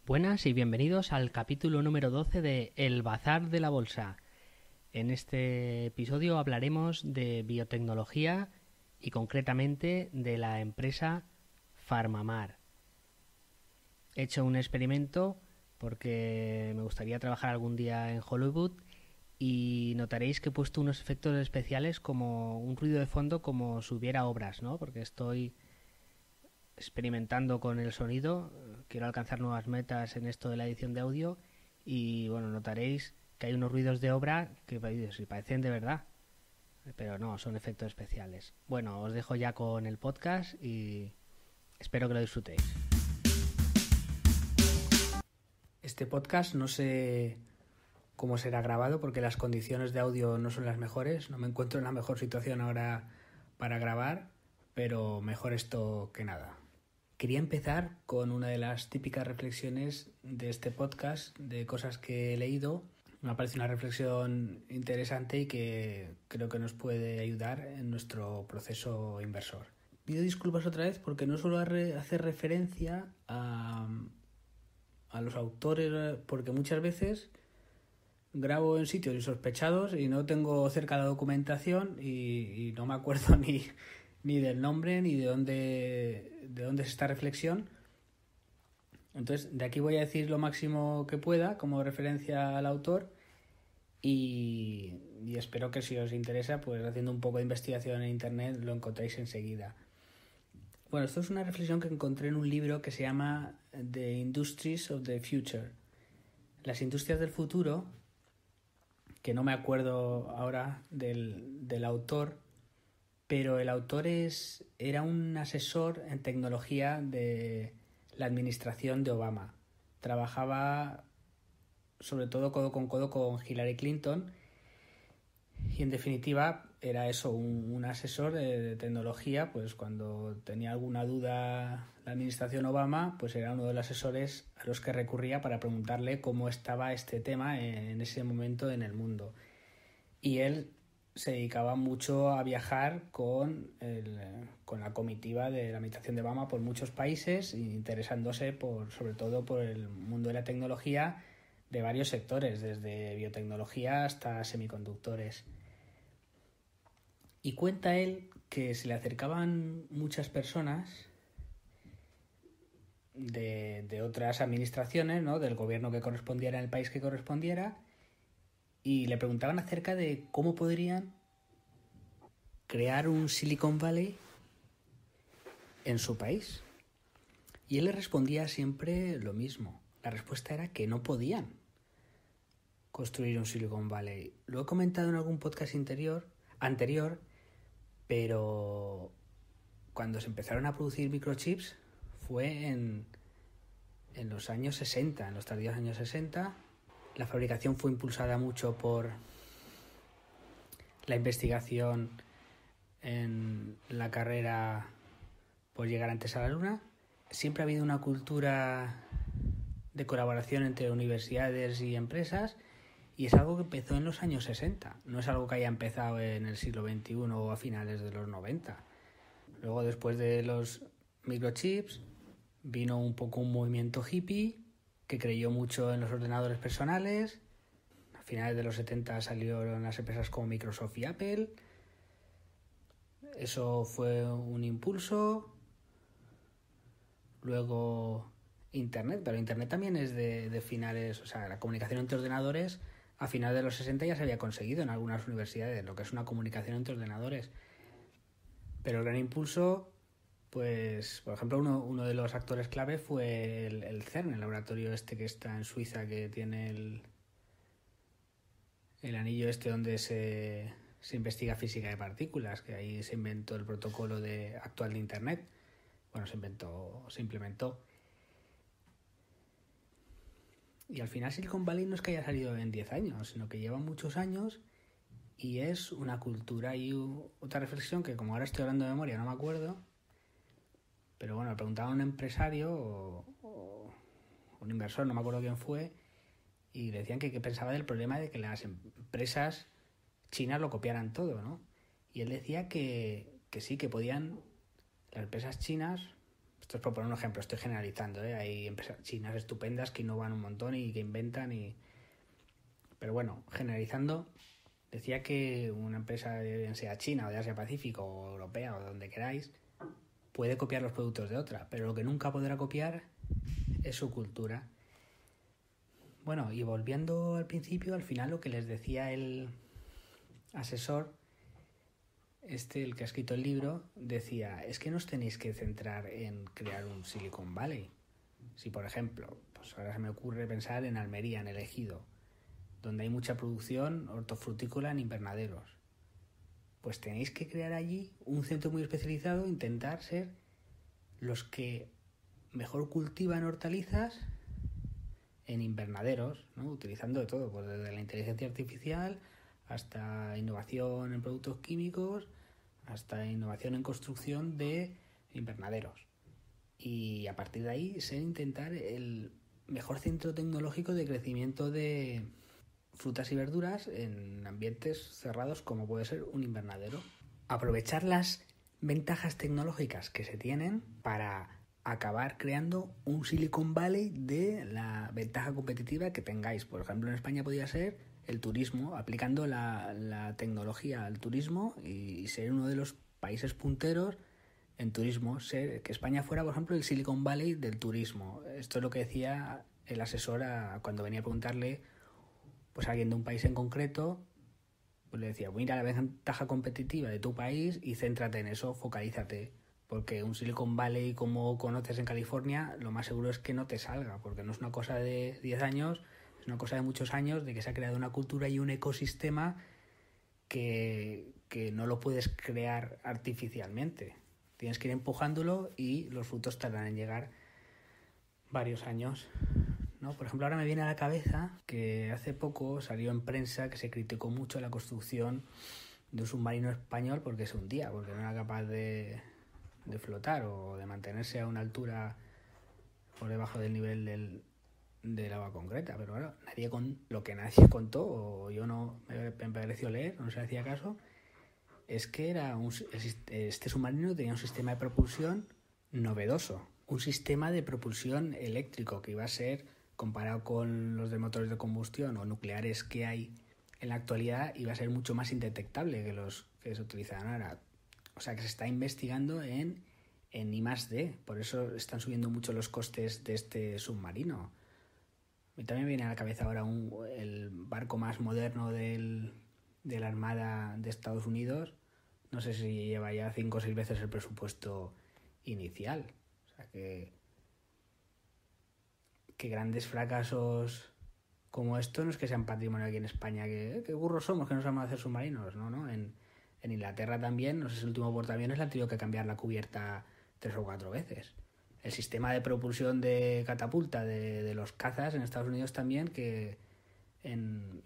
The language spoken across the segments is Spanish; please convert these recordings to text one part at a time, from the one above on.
Buenas y bienvenidos al capítulo número 12 de El Bazar de la Bolsa. En este episodio hablaremos de biotecnología y concretamente de la empresa PharmaMar. He hecho un experimento porque me gustaría trabajar algún día en Hollywood y notaréis que he puesto unos efectos especiales como un ruido de fondo como si hubiera obras, ¿no? Porque estoy experimentando con el sonido, quiero alcanzar nuevas metas en esto de la edición de audio y bueno, notaréis que hay unos ruidos de obra que parecen de verdad, pero no, son efectos especiales. Bueno, os dejo ya con el podcast y espero que lo disfrutéis. Este podcast no sé cómo será grabado porque las condiciones de audio no son las mejores, no me encuentro en la mejor situación ahora para grabar, pero mejor esto que nada. Quería empezar con una de las típicas reflexiones de este podcast, de cosas que he leído. Me parece una reflexión interesante y que creo que nos puede ayudar en nuestro proceso inversor. Pido disculpas otra vez porque no suelo hacer referencia a los autores, porque muchas veces grabo en sitios insospechados y no tengo cerca la documentación y no me acuerdo ni del nombre ni de dónde es esta reflexión. Entonces, de aquí voy a decir lo máximo que pueda como referencia al autor y espero que si os interesa, pues haciendo un poco de investigación en internet lo encontréis enseguida. Bueno, esto es una reflexión que encontré en un libro que se llama The Industries of the Future. Las industrias del futuro, que no me acuerdo ahora del autor, pero el autor era un asesor en tecnología de la administración de Obama. Trabajaba sobre todo codo con codo con Hillary Clinton y en definitiva era eso, un asesor de tecnología. Pues cuando tenía alguna duda la administración Obama, pues era uno de los asesores a los que recurría para preguntarle cómo estaba este tema en ese momento en el mundo. Y él se dedicaba mucho a viajar con la comitiva de la administración de Obama por muchos países, interesándose sobre todo por el mundo de la tecnología de varios sectores, desde biotecnología hasta semiconductores. Y cuenta él que se le acercaban muchas personas de otras administraciones, ¿no?, del gobierno que correspondiera en el país que correspondiera, y le preguntaban acerca de cómo podrían crear un Silicon Valley en su país. Y él le respondía siempre lo mismo. La respuesta era que no podían construir un Silicon Valley. Lo he comentado en algún podcast anterior, pero cuando se empezaron a producir microchips fue en los años 60, en los tardíos años 60. La fabricación fue impulsada mucho por la investigación en la carrera por llegar antes a la Luna. Siempre ha habido una cultura de colaboración entre universidades y empresas y es algo que empezó en los años 60. No es algo que haya empezado en el siglo XXI o a finales de los 90. Luego, después de los microchips, vino un poco un movimiento hippie que creyó mucho en los ordenadores personales. A finales de los 70 salieron las empresas como Microsoft y Apple. Eso fue un impulso. Luego Internet, pero Internet también es de finales, o sea, la comunicación entre ordenadores a finales de los 60 ya se había conseguido en algunas universidades, lo que es una comunicación entre ordenadores. Pero el gran impulso, pues, por ejemplo, uno de los actores clave fue el CERN, el laboratorio este que está en Suiza, que tiene el anillo este donde se investiga física de partículas, que ahí se inventó el protocolo actual de Internet. Bueno, se implementó. Y al final Silicon Valley no es que haya salido en 10 años, sino que lleva muchos años y es una cultura. Y otra reflexión que, como ahora estoy hablando de memoria, no me acuerdo, pero bueno, le preguntaba a un empresario o un inversor, no me acuerdo quién fue, y le decían que pensaba del problema de que las empresas chinas lo copiaran todo, ¿no? Y él decía que sí, que podían las empresas chinas Esto es por poner un ejemplo, estoy generalizando, ¿eh? Hay empresas chinas estupendas que innovan un montón y que inventan Pero bueno, generalizando, decía que una empresa, bien sea china o de Asia Pacífico o europea o donde queráis, puede copiar los productos de otra, pero lo que nunca podrá copiar es su cultura. Bueno, y volviendo al principio, al final lo que les decía el asesor, el que ha escrito el libro, decía, es que no os tenéis que centrar en crear un Silicon Valley. Si, por ejemplo, pues ahora se me ocurre pensar en Almería, en el Ejido, donde hay mucha producción hortofrutícola en invernaderos, pues tenéis que crear allí un centro muy especializado, intentar ser los que mejor cultivan hortalizas en invernaderos, ¿no? Utilizando de todo, pues desde la inteligencia artificial hasta innovación en productos químicos, hasta innovación en construcción de invernaderos. Y a partir de ahí se intentar el mejor centro tecnológico de crecimiento de frutas y verduras en ambientes cerrados como puede ser un invernadero. Aprovechar las ventajas tecnológicas que se tienen para acabar creando un Silicon Valley de la ventaja competitiva que tengáis. Por ejemplo, en España podría ser el turismo, aplicando la tecnología al turismo y ser uno de los países punteros en turismo. Que España fuera, por ejemplo, el Silicon Valley del turismo. Esto es lo que decía el asesor cuando venía a preguntarle pues a alguien de un país en concreto, pues le decía, mira la ventaja competitiva de tu país y céntrate en eso, focalízate. Porque un Silicon Valley como conoces en California, lo más seguro es que no te salga, porque no es una cosa de 10 años, es una cosa de muchos años, de que se ha creado una cultura y un ecosistema que no lo puedes crear artificialmente. Tienes que ir empujándolo y los frutos tardan en llegar varios años, ¿no? Por ejemplo, ahora me viene a la cabeza que hace poco salió en prensa que se criticó mucho la construcción de un submarino español porque se hundía, porque no era capaz de flotar o de mantenerse a una altura por debajo del nivel del agua concreta. Pero bueno, lo que nadie contó, o yo no me pareció leer, no se hacía caso, es que este submarino tenía un sistema de propulsión novedoso, un sistema de propulsión eléctrico que iba a ser, comparado con los de motores de combustión o nucleares que hay en la actualidad, iba a ser mucho más indetectable que los que se utilizan ahora. O sea que se está investigando en I+D, por eso están subiendo mucho los costes de este submarino. A mí también me viene a la cabeza ahora el barco más moderno de la Armada de Estados Unidos, no sé si lleva ya 5 o 6 veces el presupuesto inicial. O sea que grandes fracasos como esto no es que sean patrimonio aquí en España, que burros somos, que no sabemos hacer submarinos, no. En Inglaterra también, no sé si el último portaaviones le han tenido que cambiar la cubierta 3 o 4 veces. El sistema de propulsión de catapulta de los cazas en Estados Unidos también, que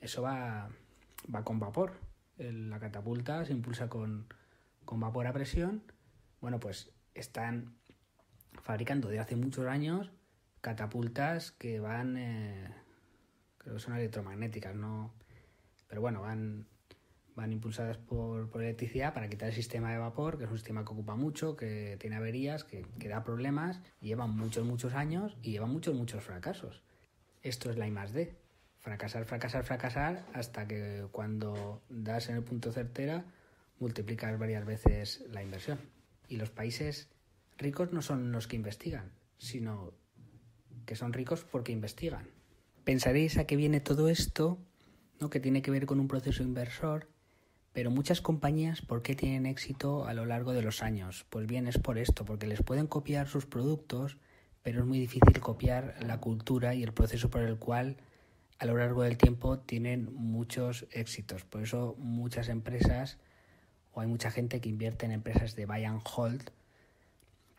eso va con vapor. La catapulta se impulsa con vapor a presión. Bueno, pues están fabricando desde hace muchos años catapultas que van, creo que son electromagnéticas, ¿no? Pero bueno, van impulsadas por electricidad para quitar el sistema de vapor, que es un sistema que ocupa mucho, que tiene averías, que da problemas, y llevan muchos años y llevan muchos fracasos. Esto es la I+D. Fracasar, hasta que cuando das en el punto certera, multiplicas varias veces la inversión. Y los países ricos no son los que investigan, sino que son ricos porque investigan. Pensaréis a qué viene todo esto, ¿no? Que tiene que ver con un proceso inversor, pero muchas compañías, ¿por qué tienen éxito a lo largo de los años? Pues bien, es por esto, porque les pueden copiar sus productos, pero es muy difícil copiar la cultura y el proceso por el cual a lo largo del tiempo tienen muchos éxitos. Por eso muchas empresas, o hay mucha gente que invierte en empresas de buy and hold,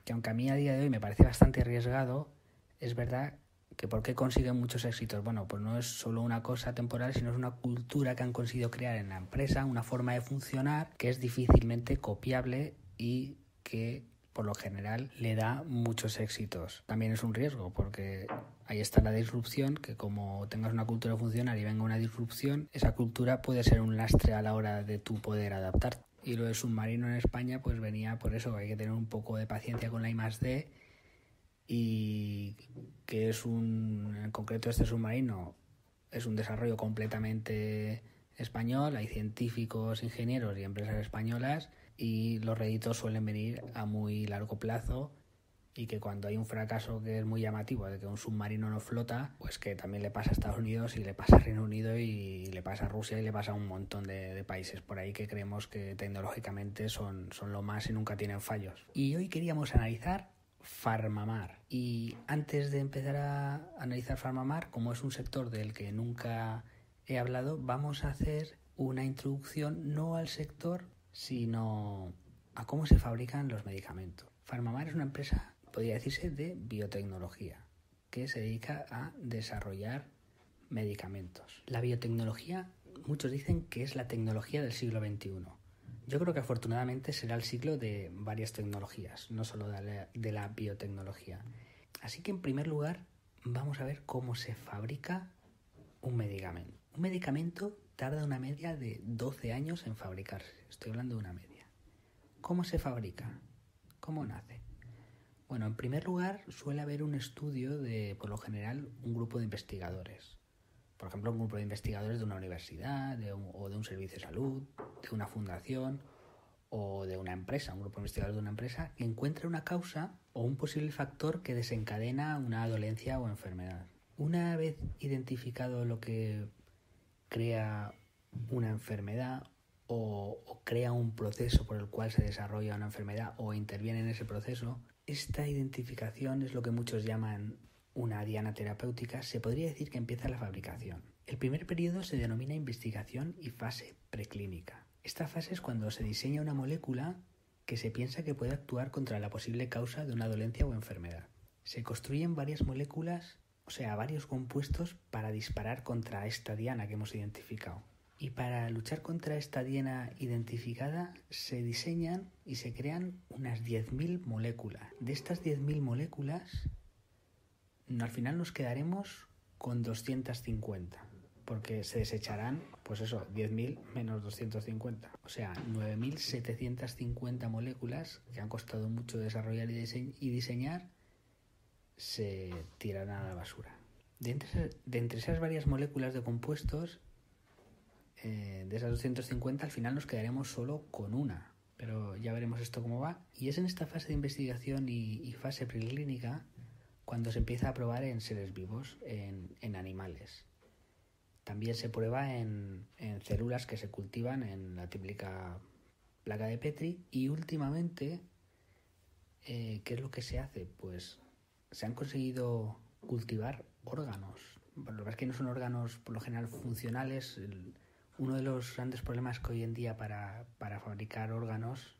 que aunque a mí a día de hoy me parece bastante arriesgado, es verdad que ¿por qué consiguen muchos éxitos? Bueno, pues no es solo una cosa temporal, sino es una cultura que han conseguido crear en la empresa, una forma de funcionar que es difícilmente copiable y que por lo general le da muchos éxitos. También es un riesgo porque ahí está la disrupción, que como tengas una cultura funcional y venga una disrupción, esa cultura puede ser un lastre a la hora de tu poder adaptarte. Y lo de submarino en España pues venía por eso, hay que tener un poco de paciencia con la I+D y que en concreto este submarino es un desarrollo completamente español. Hay científicos, ingenieros y empresas españolas y los réditos suelen venir a muy largo plazo, y que cuando hay un fracaso que es muy llamativo de que un submarino no flota, pues que también le pasa a Estados Unidos y le pasa a Reino Unido y le pasa a Rusia y le pasa a un montón de países por ahí que creemos que tecnológicamente son lo más y nunca tienen fallos. Y hoy queríamos analizar PharmaMar. Y antes de empezar a analizar PharmaMar, como es un sector del que nunca he hablado, vamos a hacer una introducción no al sector, sino a cómo se fabrican los medicamentos. PharmaMar es una empresa, podría decirse, de biotecnología, que se dedica a desarrollar medicamentos. La biotecnología, muchos dicen que es la tecnología del siglo XXI. Yo creo que afortunadamente será el siglo de varias tecnologías, no solo de la biotecnología. Así que en primer lugar vamos a ver cómo se fabrica un medicamento. Un medicamento tarda una media de 12 años en fabricarse. Estoy hablando de una media. ¿Cómo se fabrica? ¿Cómo nace? Bueno, en primer lugar suele haber un estudio de, por lo general, un grupo de investigadores. Por ejemplo, un grupo de investigadores de una universidad o de un servicio de salud, de una fundación o de una empresa, un grupo de investigadores de una empresa que encuentra una causa o un posible factor que desencadena una dolencia o enfermedad. Una vez identificado lo que crea una enfermedad o crea un proceso por el cual se desarrolla una enfermedad o interviene en ese proceso, esta identificación es lo que muchos llaman una diana terapéutica. Se podría decir que empieza la fabricación. El primer periodo se denomina investigación y fase preclínica. Esta fase es cuando se diseña una molécula que se piensa que puede actuar contra la posible causa de una dolencia o enfermedad. Se construyen varias moléculas, o sea, varios compuestos para disparar contra esta diana que hemos identificado. Y para luchar contra esta diana identificada se diseñan y se crean unas 10.000 moléculas. De estas 10.000 moléculas, al final nos quedaremos con 250, porque se desecharán, pues eso, 10.000 menos 250. O sea, 9.750 moléculas que han costado mucho desarrollar y diseñar, se tirarán a la basura. De entre esas varias moléculas de compuestos, de esas 250, al final nos quedaremos solo con una, pero ya veremos esto cómo va. Y es en esta fase de investigación y fase preclínica cuando se empieza a probar en seres vivos, en animales. También se prueba en células que se cultivan en la típica placa de Petri. Y últimamente, ¿qué es lo que se hace? Pues se han conseguido cultivar órganos. Lo que pasa es que no son órganos por lo general funcionales. Uno de los grandes problemas que hoy en día para fabricar órganos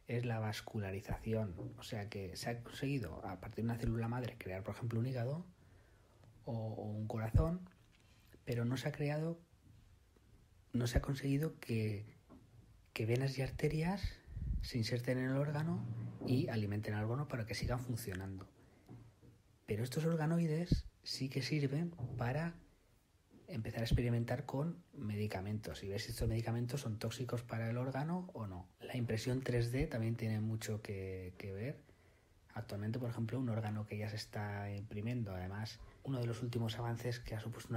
es la vascularización. O sea que se ha conseguido, a partir de una célula madre, crear, por ejemplo, un hígado o un corazón, pero no se ha conseguido que venas y arterias se inserten en el órgano y alimenten al órgano para que sigan funcionando. Pero estos organoides sí que sirven para empezar a experimentar con medicamentos y ver si estos medicamentos son tóxicos para el órgano o no. La impresión 3D también tiene mucho que ver. Actualmente, por ejemplo, un órgano que ya se está imprimiendo, además, uno de los últimos avances que ha supuesto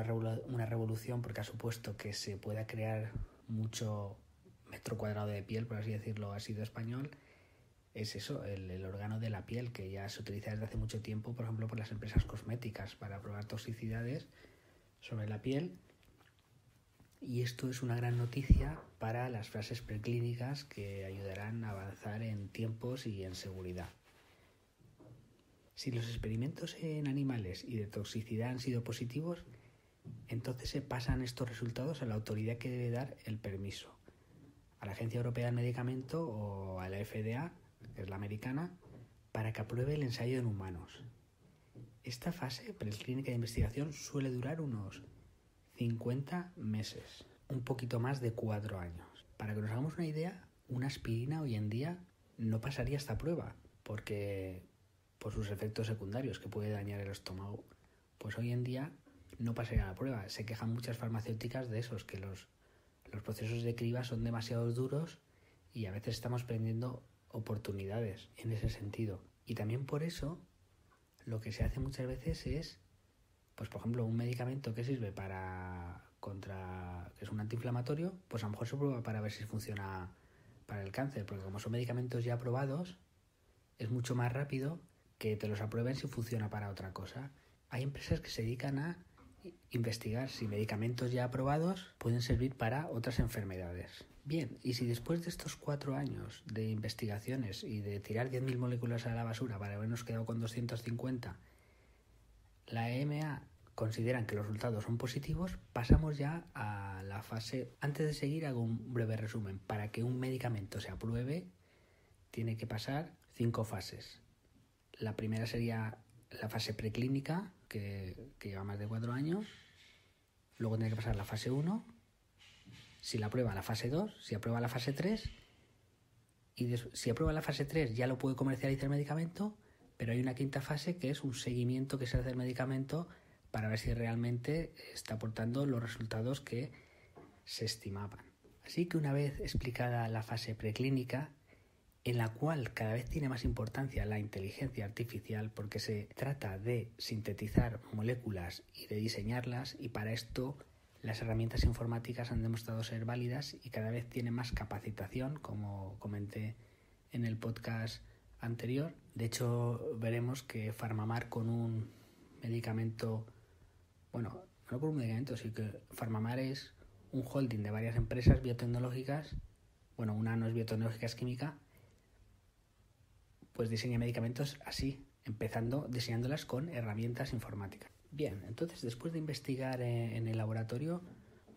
una revolución, porque ha supuesto que se pueda crear mucho metro cuadrado de piel, por así decirlo, ha sido español, es eso, el órgano de la piel, que ya se utiliza desde hace mucho tiempo, por ejemplo, por las empresas cosméticas para probar toxicidades sobre la piel. Y esto es una gran noticia para las fases preclínicas que ayudarán a avanzar en tiempos y en seguridad. Si los experimentos en animales y de toxicidad han sido positivos, entonces se pasan estos resultados a la autoridad que debe dar el permiso, a la Agencia Europea del Medicamento o a la FDA, que es la americana, para que apruebe el ensayo en humanos. Esta fase preclínica de investigación suele durar unos 50 meses, un poquito más de 4 años. Para que nos hagamos una idea, una aspirina hoy en día no pasaría esta prueba, porque por sus efectos secundarios, que puede dañar el estómago, pues hoy en día no pasaría la prueba. Se quejan muchas farmacéuticas de esos, que los procesos de criba son demasiado duros y a veces estamos perdiendo oportunidades en ese sentido. Y también por eso lo que se hace muchas veces es, pues por ejemplo, un medicamento que sirve que es un antiinflamatorio, pues a lo mejor se prueba para ver si funciona para el cáncer, porque como son medicamentos ya aprobados, es mucho más rápido que te los aprueben si funciona para otra cosa. Hay empresas que se dedican a investigar si medicamentos ya aprobados pueden servir para otras enfermedades. Bien, y si después de estos 4 años de investigaciones y de tirar 10.000 moléculas a la basura para habernos quedado con 250, la EMA consideran que los resultados son positivos, pasamos ya a la fase... Antes de seguir hago un breve resumen. Para que un medicamento se apruebe, tiene que pasar 5 fases. La primera sería la fase preclínica, que lleva más de 4 años. Luego tiene que pasar la fase 1. Si la aprueba, la fase 2. Si aprueba la fase 3. Y si aprueba la fase 3 ya lo puede comercializar el medicamento, pero hay una quinta fase que es un seguimiento que se hace del medicamento para ver si realmente está aportando los resultados que se estimaban. Así que una vez explicada la fase preclínica, en la cual cada vez tiene más importancia la inteligencia artificial porque se trata de sintetizar moléculas y de diseñarlas, y para esto las herramientas informáticas han demostrado ser válidas y cada vez tienen más capacitación, como comenté en el podcast anterior. De hecho, veremos que PharmaMar con un medicamento, bueno, no con un medicamento, sino que PharmaMar es un holding de varias empresas biotecnológicas, bueno, una no es biotecnológica, es química, pues diseña medicamentos así, empezando diseñándolas con herramientas informáticas. Bien, entonces después de investigar en el laboratorio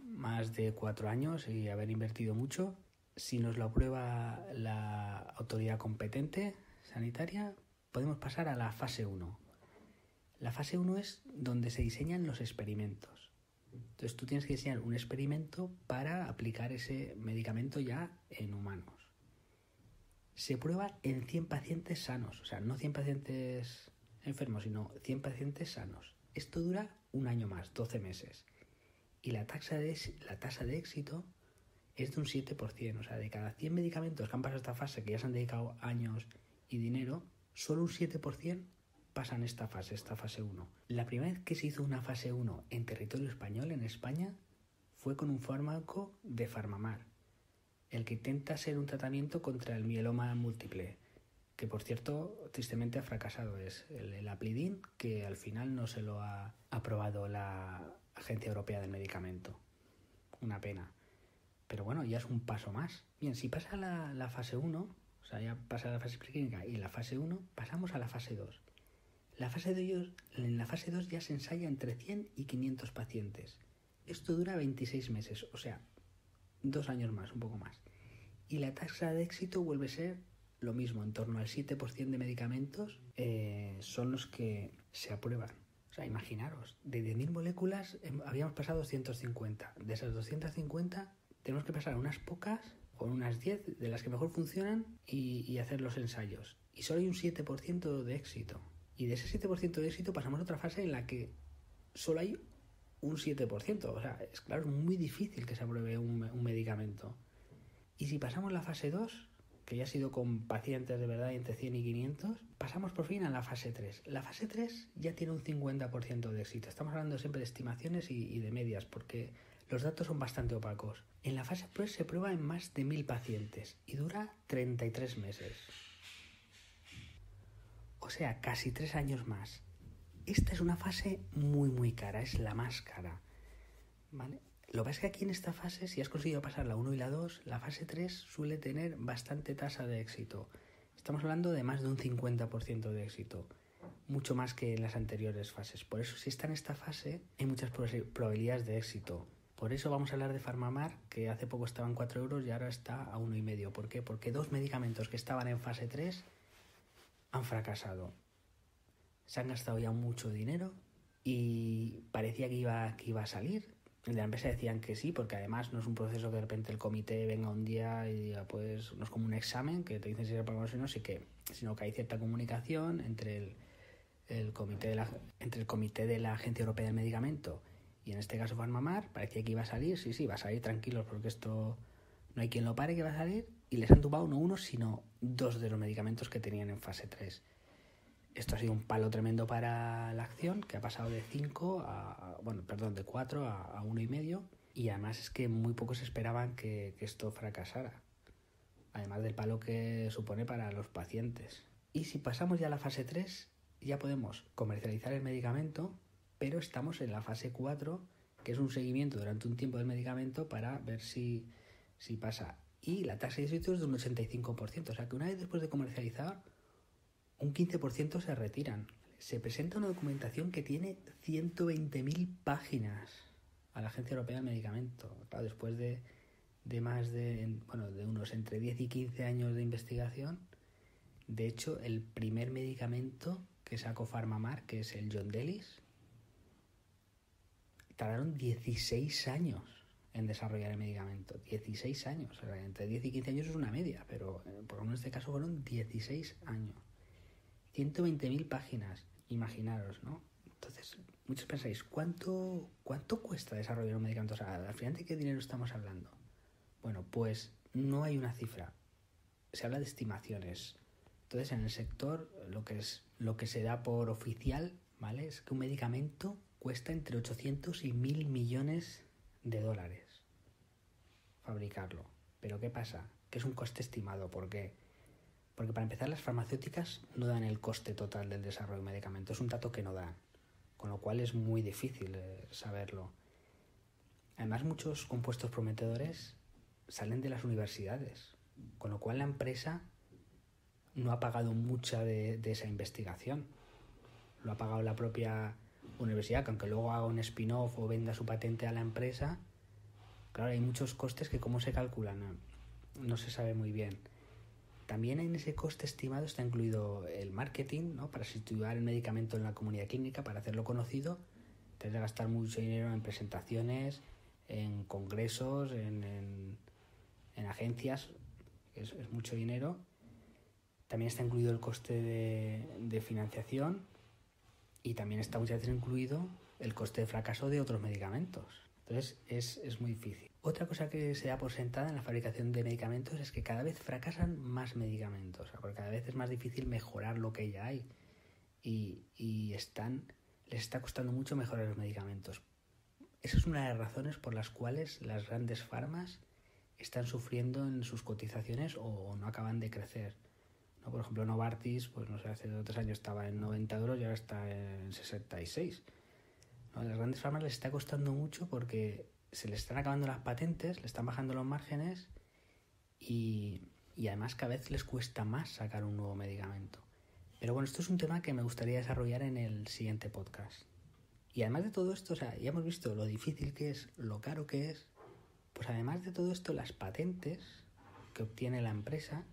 más de 4 años y haber invertido mucho, si nos lo aprueba la autoridad competente sanitaria, podemos pasar a la fase 1. La fase 1 es donde se diseñan los experimentos. Entonces tú tienes que diseñar un experimento para aplicar ese medicamento ya en humanos. Se prueba en 100 pacientes sanos, o sea, no 100 pacientes enfermos, sino 100 pacientes sanos. Esto dura un año más, 12 meses. Y la tasa de éxito es de un 7%. O sea, de cada 100 medicamentos que han pasado esta fase, que ya se han dedicado años y dinero, solo un 7% pasan esta fase 1. La primera vez que se hizo una fase 1 en territorio español, en España, fue con un fármaco de PharmaMar, el que intenta ser un tratamiento contra el mieloma múltiple, que por cierto tristemente ha fracasado. Es el Aplidin, que al final no se lo ha aprobado la Agencia Europea del Medicamento. Una pena. Pero bueno, ya es un paso más. Bien, si pasa la fase 1, o sea, ya pasa la fase preclínica y la fase 1, pasamos a la fase 2. En la fase 2 ya se ensaya entre 100 y 500 pacientes. Esto dura 26 meses, o sea, 2 años más, un poco más. Y la tasa de éxito vuelve a ser lo mismo, en torno al 7% de medicamentos son los que se aprueban. O sea, imaginaros, de 10.000 moléculas habíamos pasado 250. De esas 250 tenemos que pasar unas pocas, o unas 10 de las que mejor funcionan y hacer los ensayos. Y solo hay un 7% de éxito. Y de ese 7% de éxito pasamos a otra fase en la que solo hay un 7%. O sea, es claro, muy difícil que se apruebe un medicamento. Y si pasamos la fase 2, que ya ha sido con pacientes de verdad entre 100 y 500, pasamos por fin a la fase 3. La fase 3 ya tiene un 50% de éxito. Estamos hablando siempre de estimaciones y de medias, porque los datos son bastante opacos. En la fase 3 se prueba en más de 1.000 pacientes y dura 33 meses. O sea, casi 3 años más. Esta es una fase muy cara, es la más cara, ¿vale? Lo que pasa es que aquí en esta fase, si has conseguido pasar la 1 y la 2, la fase 3 suele tener bastante tasa de éxito. Estamos hablando de más de un 50% de éxito, mucho más que en las anteriores fases. Por eso, si está en esta fase, hay muchas probabilidades de éxito. Por eso vamos a hablar de PharmaMar, que hace poco estaba en 4 euros y ahora está a 1,5. ¿Por qué? Porque 2 medicamentos que estaban en fase 3 han fracasado. Se han gastado ya mucho dinero y parecía que iba a salir. De la empresa decían que sí, porque además no es un proceso que de repente el comité venga un día y diga, pues no es como un examen que te dicen si se paga o no, sino que hay cierta comunicación entre el comité de la Agencia Europea del Medicamento y en este caso PharmaMar. Parecía que iba a salir, sí, va a salir, tranquilos, porque esto no hay quien lo pare, que va a salir, y les han tumbado no uno, sino 2 de los medicamentos que tenían en fase 3. Esto ha sido un palo tremendo para la acción, que ha pasado de 4 a 1,5. Y además es que muy pocos esperaban que esto fracasara. Además del palo que supone para los pacientes. Y si pasamos ya a la fase 3, ya podemos comercializar el medicamento, pero estamos en la fase 4, que es un seguimiento durante un tiempo del medicamento para ver si pasa. Y la tasa de éxito es de un 85%, o sea que una vez después de comercializar, un 15% se retiran. Se presenta una documentación que tiene 120.000 páginas a la Agencia Europea del Medicamento. Claro, después de unos entre 10 y 15 años de investigación. De hecho, el primer medicamento que sacó PharmaMar, que es el Yondelis, tardaron 16 años en desarrollar el medicamento. 16 años. O sea, entre 10 y 15 años es una media, pero por lo menos en este caso fueron 16 años. 120.000 páginas, imaginaros, ¿no? Entonces, muchos pensáis, ¿cuánto cuesta desarrollar un medicamento? O sea, al final, ¿de qué dinero estamos hablando? Bueno, pues no hay una cifra. Se habla de estimaciones. Entonces, en el sector, lo que se da por oficial, ¿vale? Es que un medicamento cuesta entre 800 y 1.000 millones de dólares fabricarlo. Pero ¿qué pasa? Que es un coste estimado. ¿Por qué? Porque para empezar, las farmacéuticas no dan el coste total del desarrollo de un medicamento. Es un dato que no dan. Con lo cual es muy difícil saberlo. Además, muchos compuestos prometedores salen de las universidades. Con lo cual la empresa no ha pagado mucha de esa investigación. Lo ha pagado la propia universidad, que aunque luego haga un spin-off o venda su patente a la empresa, claro, hay muchos costes que cómo se calculan no se sabe muy bien. También en ese coste estimado está incluido el marketing, ¿no? Para situar el medicamento en la comunidad clínica, para hacerlo conocido, tienes que gastar mucho dinero en presentaciones, en congresos, en agencias, es mucho dinero. También está incluido el coste de financiación y también está muchas veces incluido el coste de fracaso de otros medicamentos. Entonces es muy difícil. Otra cosa que se da por sentada en la fabricación de medicamentos es que cada vez fracasan más medicamentos, porque cada vez es más difícil mejorar lo que ya hay y les está costando mucho mejorar los medicamentos. Esa es una de las razones por las cuales las grandes farmas están sufriendo en sus cotizaciones o no acaban de crecer, ¿no? Por ejemplo, Novartis, pues no sé, hace 2 o 3 años estaba en 90 euros y ahora está en 66. ¿No? A las grandes farmas les está costando mucho porque se les están acabando las patentes, le están bajando los márgenes y además cada vez les cuesta más sacar un nuevo medicamento. Pero bueno, esto es un tema que me gustaría desarrollar en el siguiente podcast. Y además de todo esto, o sea, ya hemos visto lo difícil que es, lo caro que es, pues además de todo esto, las patentes que obtiene la empresa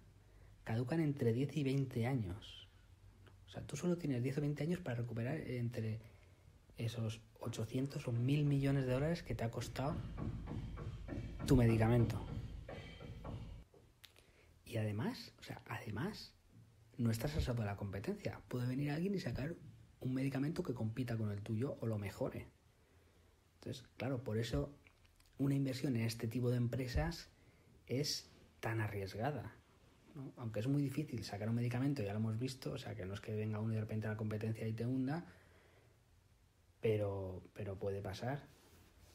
caducan entre 10 y 20 años. O sea, tú solo tienes 10 o 20 años para recuperar entre esos 800 o 1.000 millones de dólares que te ha costado tu medicamento. Y además, no estás a salvo de la competencia. Puede venir alguien y sacar un medicamento que compita con el tuyo o lo mejore. Entonces, claro, por eso una inversión en este tipo de empresas es tan arriesgada, ¿no? Aunque es muy difícil sacar un medicamento, ya lo hemos visto, o sea, que no es que venga uno y de repente a la competencia y te hunda, pero puede pasar,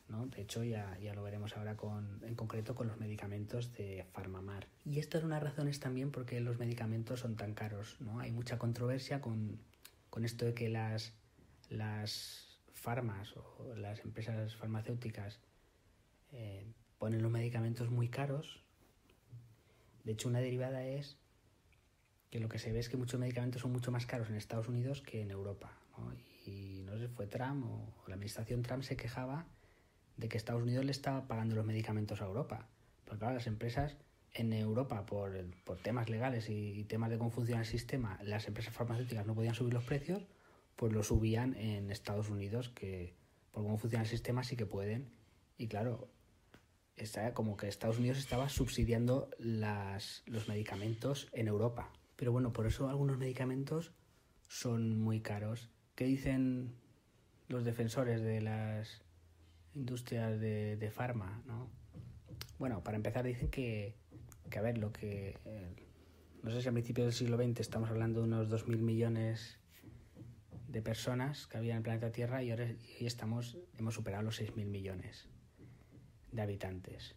¿no? De hecho, ya lo veremos ahora en concreto con los medicamentos de PharmaMar. Y esta es una de las razones también por qué los medicamentos son tan caros, ¿no? Hay mucha controversia con esto de que las farmas o las empresas farmacéuticas ponen los medicamentos muy caros. De hecho, una derivada es que lo que se ve es que muchos medicamentos son mucho más caros en Estados Unidos que en Europa, ¿no? Y no sé, fue Trump o la administración Trump se quejaba de que Estados Unidos le estaba pagando los medicamentos a Europa. Porque claro, las empresas en Europa, por temas legales y temas de cómo funciona el sistema, las empresas farmacéuticas no podían subir los precios, pues lo subían en Estados Unidos, que por cómo funciona el sistema sí que pueden. Y claro, está como que Estados Unidos estaba subsidiando los medicamentos en Europa. Pero bueno, por eso algunos medicamentos son muy caros. ¿Qué dicen los defensores de las industrias de farma, ¿no? Bueno, para empezar dicen que a ver, no sé si a principios del siglo XX estamos hablando de unos 2.000 millones de personas que había en el planeta Tierra y ahora hemos superado los 6.000 millones de habitantes.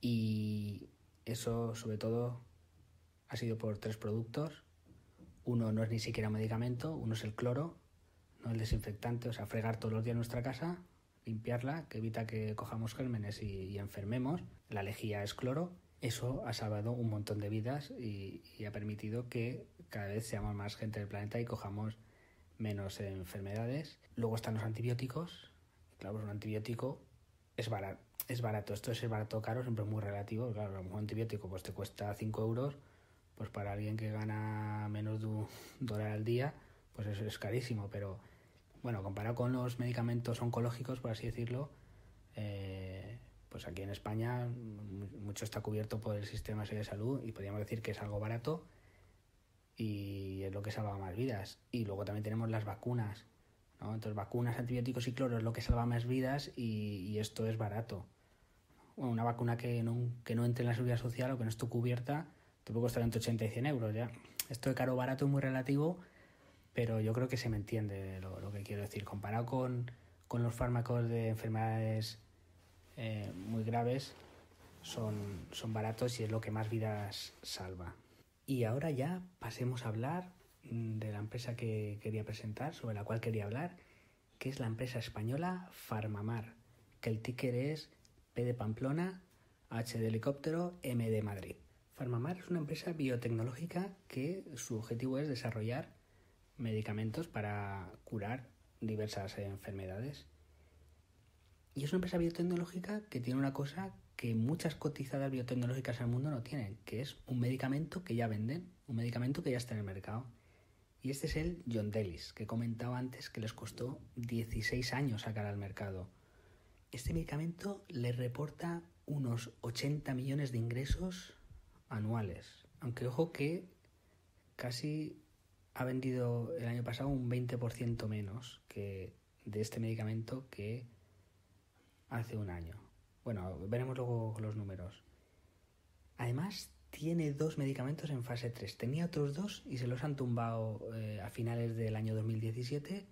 Y eso, sobre todo, ha sido por 3 productos. Uno no es ni siquiera un medicamento, uno es el cloro, no el desinfectante, o sea, fregar todos los días nuestra casa, limpiarla, que evita que cojamos gérmenes y enfermemos. La lejía es cloro. Eso ha salvado un montón de vidas y ha permitido que cada vez seamos más gente del planeta y cojamos menos enfermedades. Luego están los antibióticos. Claro, pues un antibiótico es barato. Esto es barato o caro, siempre es muy relativo. Claro, un antibiótico pues te cuesta 5 euros, pues para alguien que gana menos de $1 al día, pues eso es carísimo. Pero bueno, comparado con los medicamentos oncológicos, por así decirlo, pues aquí en España mucho está cubierto por el sistema de salud y podríamos decir que es algo barato y es lo que salva más vidas. Y luego también tenemos las vacunas, ¿no? Entonces vacunas, antibióticos y cloro es lo que salva más vidas y esto es barato. Bueno, una vacuna que no entre en la seguridad social o que no esté cubierta te puede costar entre 80 y 100 euros ya. Esto de caro o barato es muy relativo, pero yo creo que se me entiende lo que quiero decir. Comparado con los fármacos de enfermedades muy graves, son baratos y es lo que más vidas salva. Y ahora ya pasemos a hablar de la empresa que quería presentar, sobre la cual quería hablar, que es la empresa española Farmamar, que el ticker es P de Pamplona, H de helicóptero, M de Madrid. Farmamar es una empresa biotecnológica que su objetivo es desarrollar medicamentos para curar diversas enfermedades. Y es una empresa biotecnológica que tiene una cosa que muchas cotizadas biotecnológicas en el mundo no tienen, que es un medicamento que ya venden, un medicamento que ya está en el mercado. Y este es el Yondelis, que comentaba antes que les costó 16 años sacar al mercado. Este medicamento les reporta unos 80 millones de ingresos anuales. Aunque ojo que casi ha vendido el año pasado un 20% menos que de este medicamento que hace un año. Bueno, veremos luego los números. Además, tiene 2 medicamentos en fase 3. Tenía otros 2 y se los han tumbado a finales del año 2017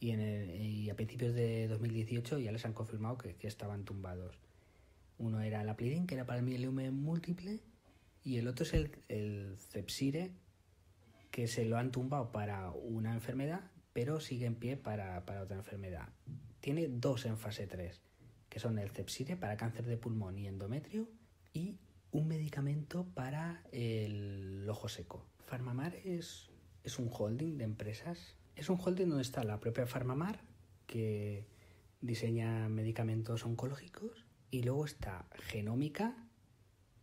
y a principios de 2018 ya les han confirmado que estaban tumbados. Uno era el Aplidin, que era para el mieloma múltiple, y el otro es el Cepsire, que se lo han tumbado para una enfermedad, pero sigue en pie para otra enfermedad. Tiene 2 en fase 3. Que son el Cepsire para cáncer de pulmón y endometrio y un medicamento para el ojo seco. Farmamar es un holding de empresas. Es un holding donde está la propia Farmamar, que diseña medicamentos oncológicos, y luego está Genómica,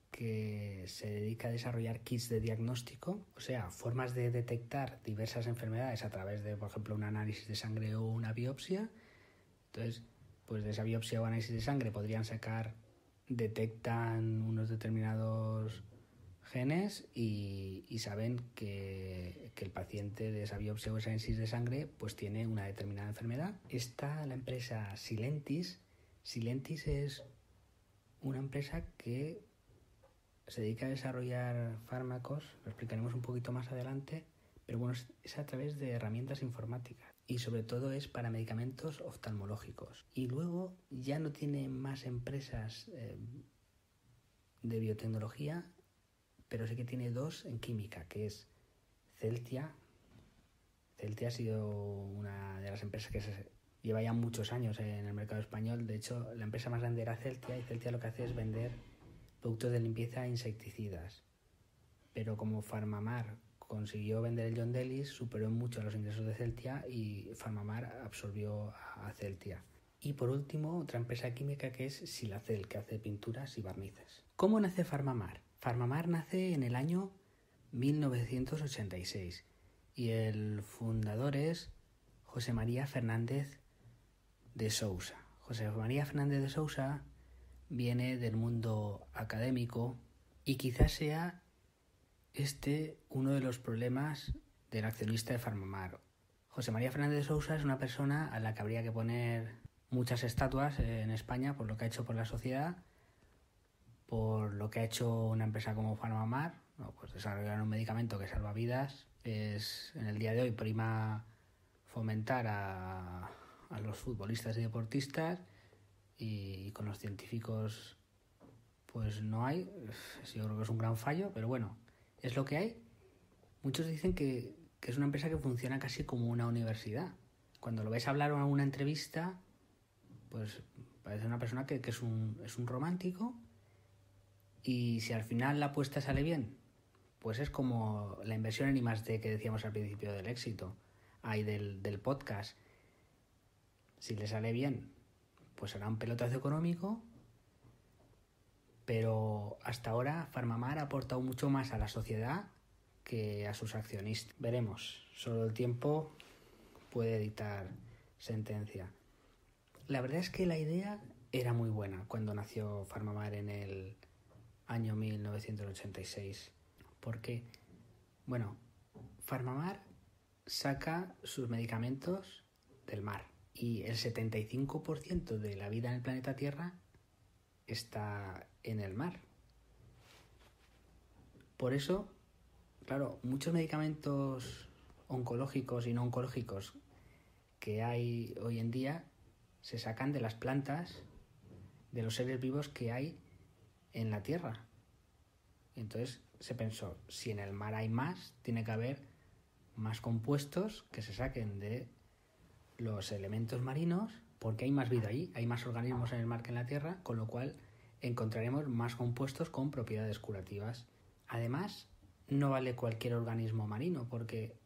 que se dedica a desarrollar kits de diagnóstico, o sea, formas de detectar diversas enfermedades a través de, por ejemplo, un análisis de sangre o una biopsia. Entonces, pues de esa biopsia o análisis de sangre detectan unos determinados genes y saben que el paciente de esa biopsia o ese análisis de sangre pues tiene una determinada enfermedad. Está la empresa Silentis. Silentis es una empresa que se dedica a desarrollar fármacos, lo explicaremos un poquito más adelante, pero bueno, es a través de herramientas informáticas. Y sobre todo es para medicamentos oftalmológicos. Y luego ya no tiene más empresas de biotecnología, pero sí que tiene 2 en química, que es Celtia. Celtia ha sido una de las empresas que lleva ya muchos años en el mercado español. De hecho, la empresa más grande era Celtia, y Celtia lo que hace es vender productos de limpieza e insecticidas. Pero como Farmamar consiguió vender el Yondelis, superó mucho los ingresos de Celtia y Farmamar absorbió a Celtia. Y por último, otra empresa química que es Silacel, que hace pinturas y barnices. ¿Cómo nace Farmamar? Farmamar nace en el año 1986 y el fundador es José María Fernández de Sousa. José María Fernández de Sousa viene del mundo académico y quizás sea uno de los problemas del accionista de Farmamar. José María Fernández de Sousa es una persona a la que habría que poner muchas estatuas en España por lo que ha hecho por la sociedad, por lo que ha hecho una empresa como Farmamar, pues desarrollar un medicamento que salva vidas en el día de hoy prima fomentar a los futbolistas y deportistas, y con los científicos pues no hay. Yo creo que es un gran fallo, pero bueno, es lo que hay. Muchos dicen que es una empresa que funciona casi como una universidad. Cuando lo ves hablar en una entrevista, pues parece una persona que es un romántico, y si al final la apuesta sale bien, pues es como la inversión en I+D que decíamos al principio del éxito, del podcast. Si le sale bien, pues será un pelotazo económico, pero hasta ahora PharmaMar ha aportado mucho más a la sociedad que a sus accionistas. Veremos, solo el tiempo puede dictar sentencia. La verdad es que la idea era muy buena cuando nació PharmaMar en el año 1986. Porque, bueno, PharmaMar saca sus medicamentos del mar, y el 75% de la vida en el planeta Tierra está en el mar. Por eso, claro, muchos medicamentos oncológicos y no oncológicos que hay hoy en día se sacan de las plantas, de los seres vivos que hay en la Tierra. Y entonces se pensó, si en el mar hay más, tiene que haber más compuestos que se saquen de los elementos marinos, porque hay más vida ahí, hay más organismos en el mar que en la Tierra, con lo cual encontraremos más compuestos con propiedades curativas. Además, no vale cualquier organismo marino, porque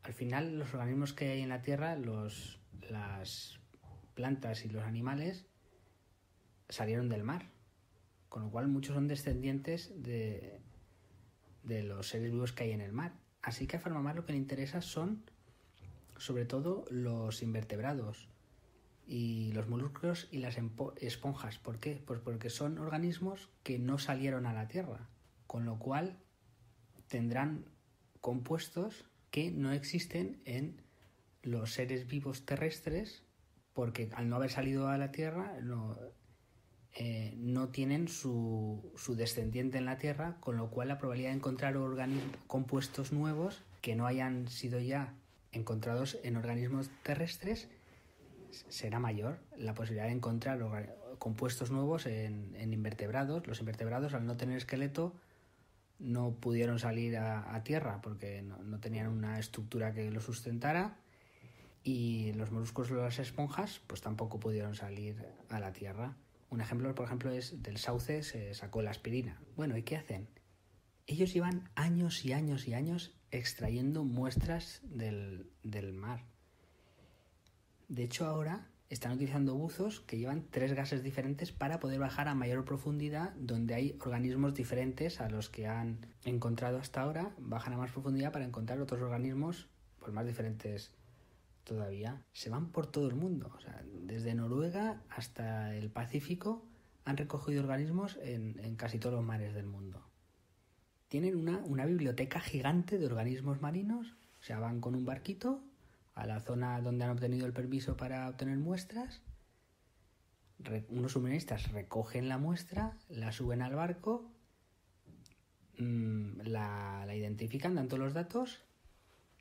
al final los organismos que hay en la Tierra, las plantas y los animales, salieron del mar, con lo cual muchos son descendientes de los seres vivos que hay en el mar. Así que a PharmaMar lo que le interesa son sobre todo los invertebrados y los moluscos y las esponjas. ¿Por qué? Pues porque son organismos que no salieron a la Tierra, con lo cual tendrán compuestos que no existen en los seres vivos terrestres, porque al no haber salido a la Tierra no tienen su descendiente en la Tierra, con lo cual la probabilidad de encontrar compuestos nuevos que no hayan sido ya encontrados en organismos terrestres será mayor. La posibilidad de encontrar compuestos nuevos en invertebrados. Los invertebrados, al no tener esqueleto, no pudieron salir a tierra porque no tenían una estructura que lo sustentara, y los moluscos o las esponjas pues tampoco pudieron salir a la tierra. Un ejemplo, por ejemplo, es del sauce se sacó la aspirina. Bueno, ¿y qué hacen? Ellos llevan años y años y años extrayendo muestras del mar. De hecho, ahora están utilizando buzos que llevan 3 gases diferentes para poder bajar a mayor profundidad, donde hay organismos diferentes a los que han encontrado hasta ahora. Bajan a más profundidad para encontrar otros organismos pues más diferentes todavía. Se van por todo el mundo, o sea, desde Noruega hasta el Pacífico han recogido organismos en casi todos los mares del mundo. Tienen una biblioteca gigante de organismos marinos. O sea, van con un barquito a la zona donde han obtenido el permiso para obtener muestras. Unos submarinistas recogen la muestra, la suben al barco, la identifican, dan todos los datos,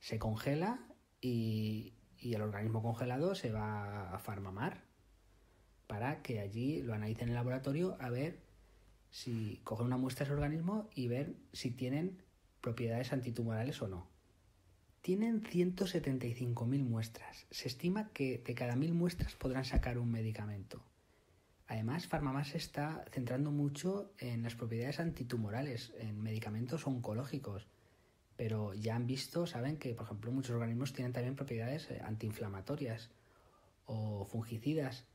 se congela y el organismo congelado se va a PharmaMar para que allí lo analicen en el laboratorio, a ver si cogen una muestra de ese organismo y ver si tienen propiedades antitumorales o no. Tienen 175.000 muestras. Se estima que de cada 1.000 muestras podrán sacar un medicamento. Además, PharmaMar se está centrando mucho en las propiedades antitumorales, en medicamentos oncológicos. Pero ya han visto, saben que, por ejemplo, muchos organismos tienen también propiedades antiinflamatorias o fungicidas.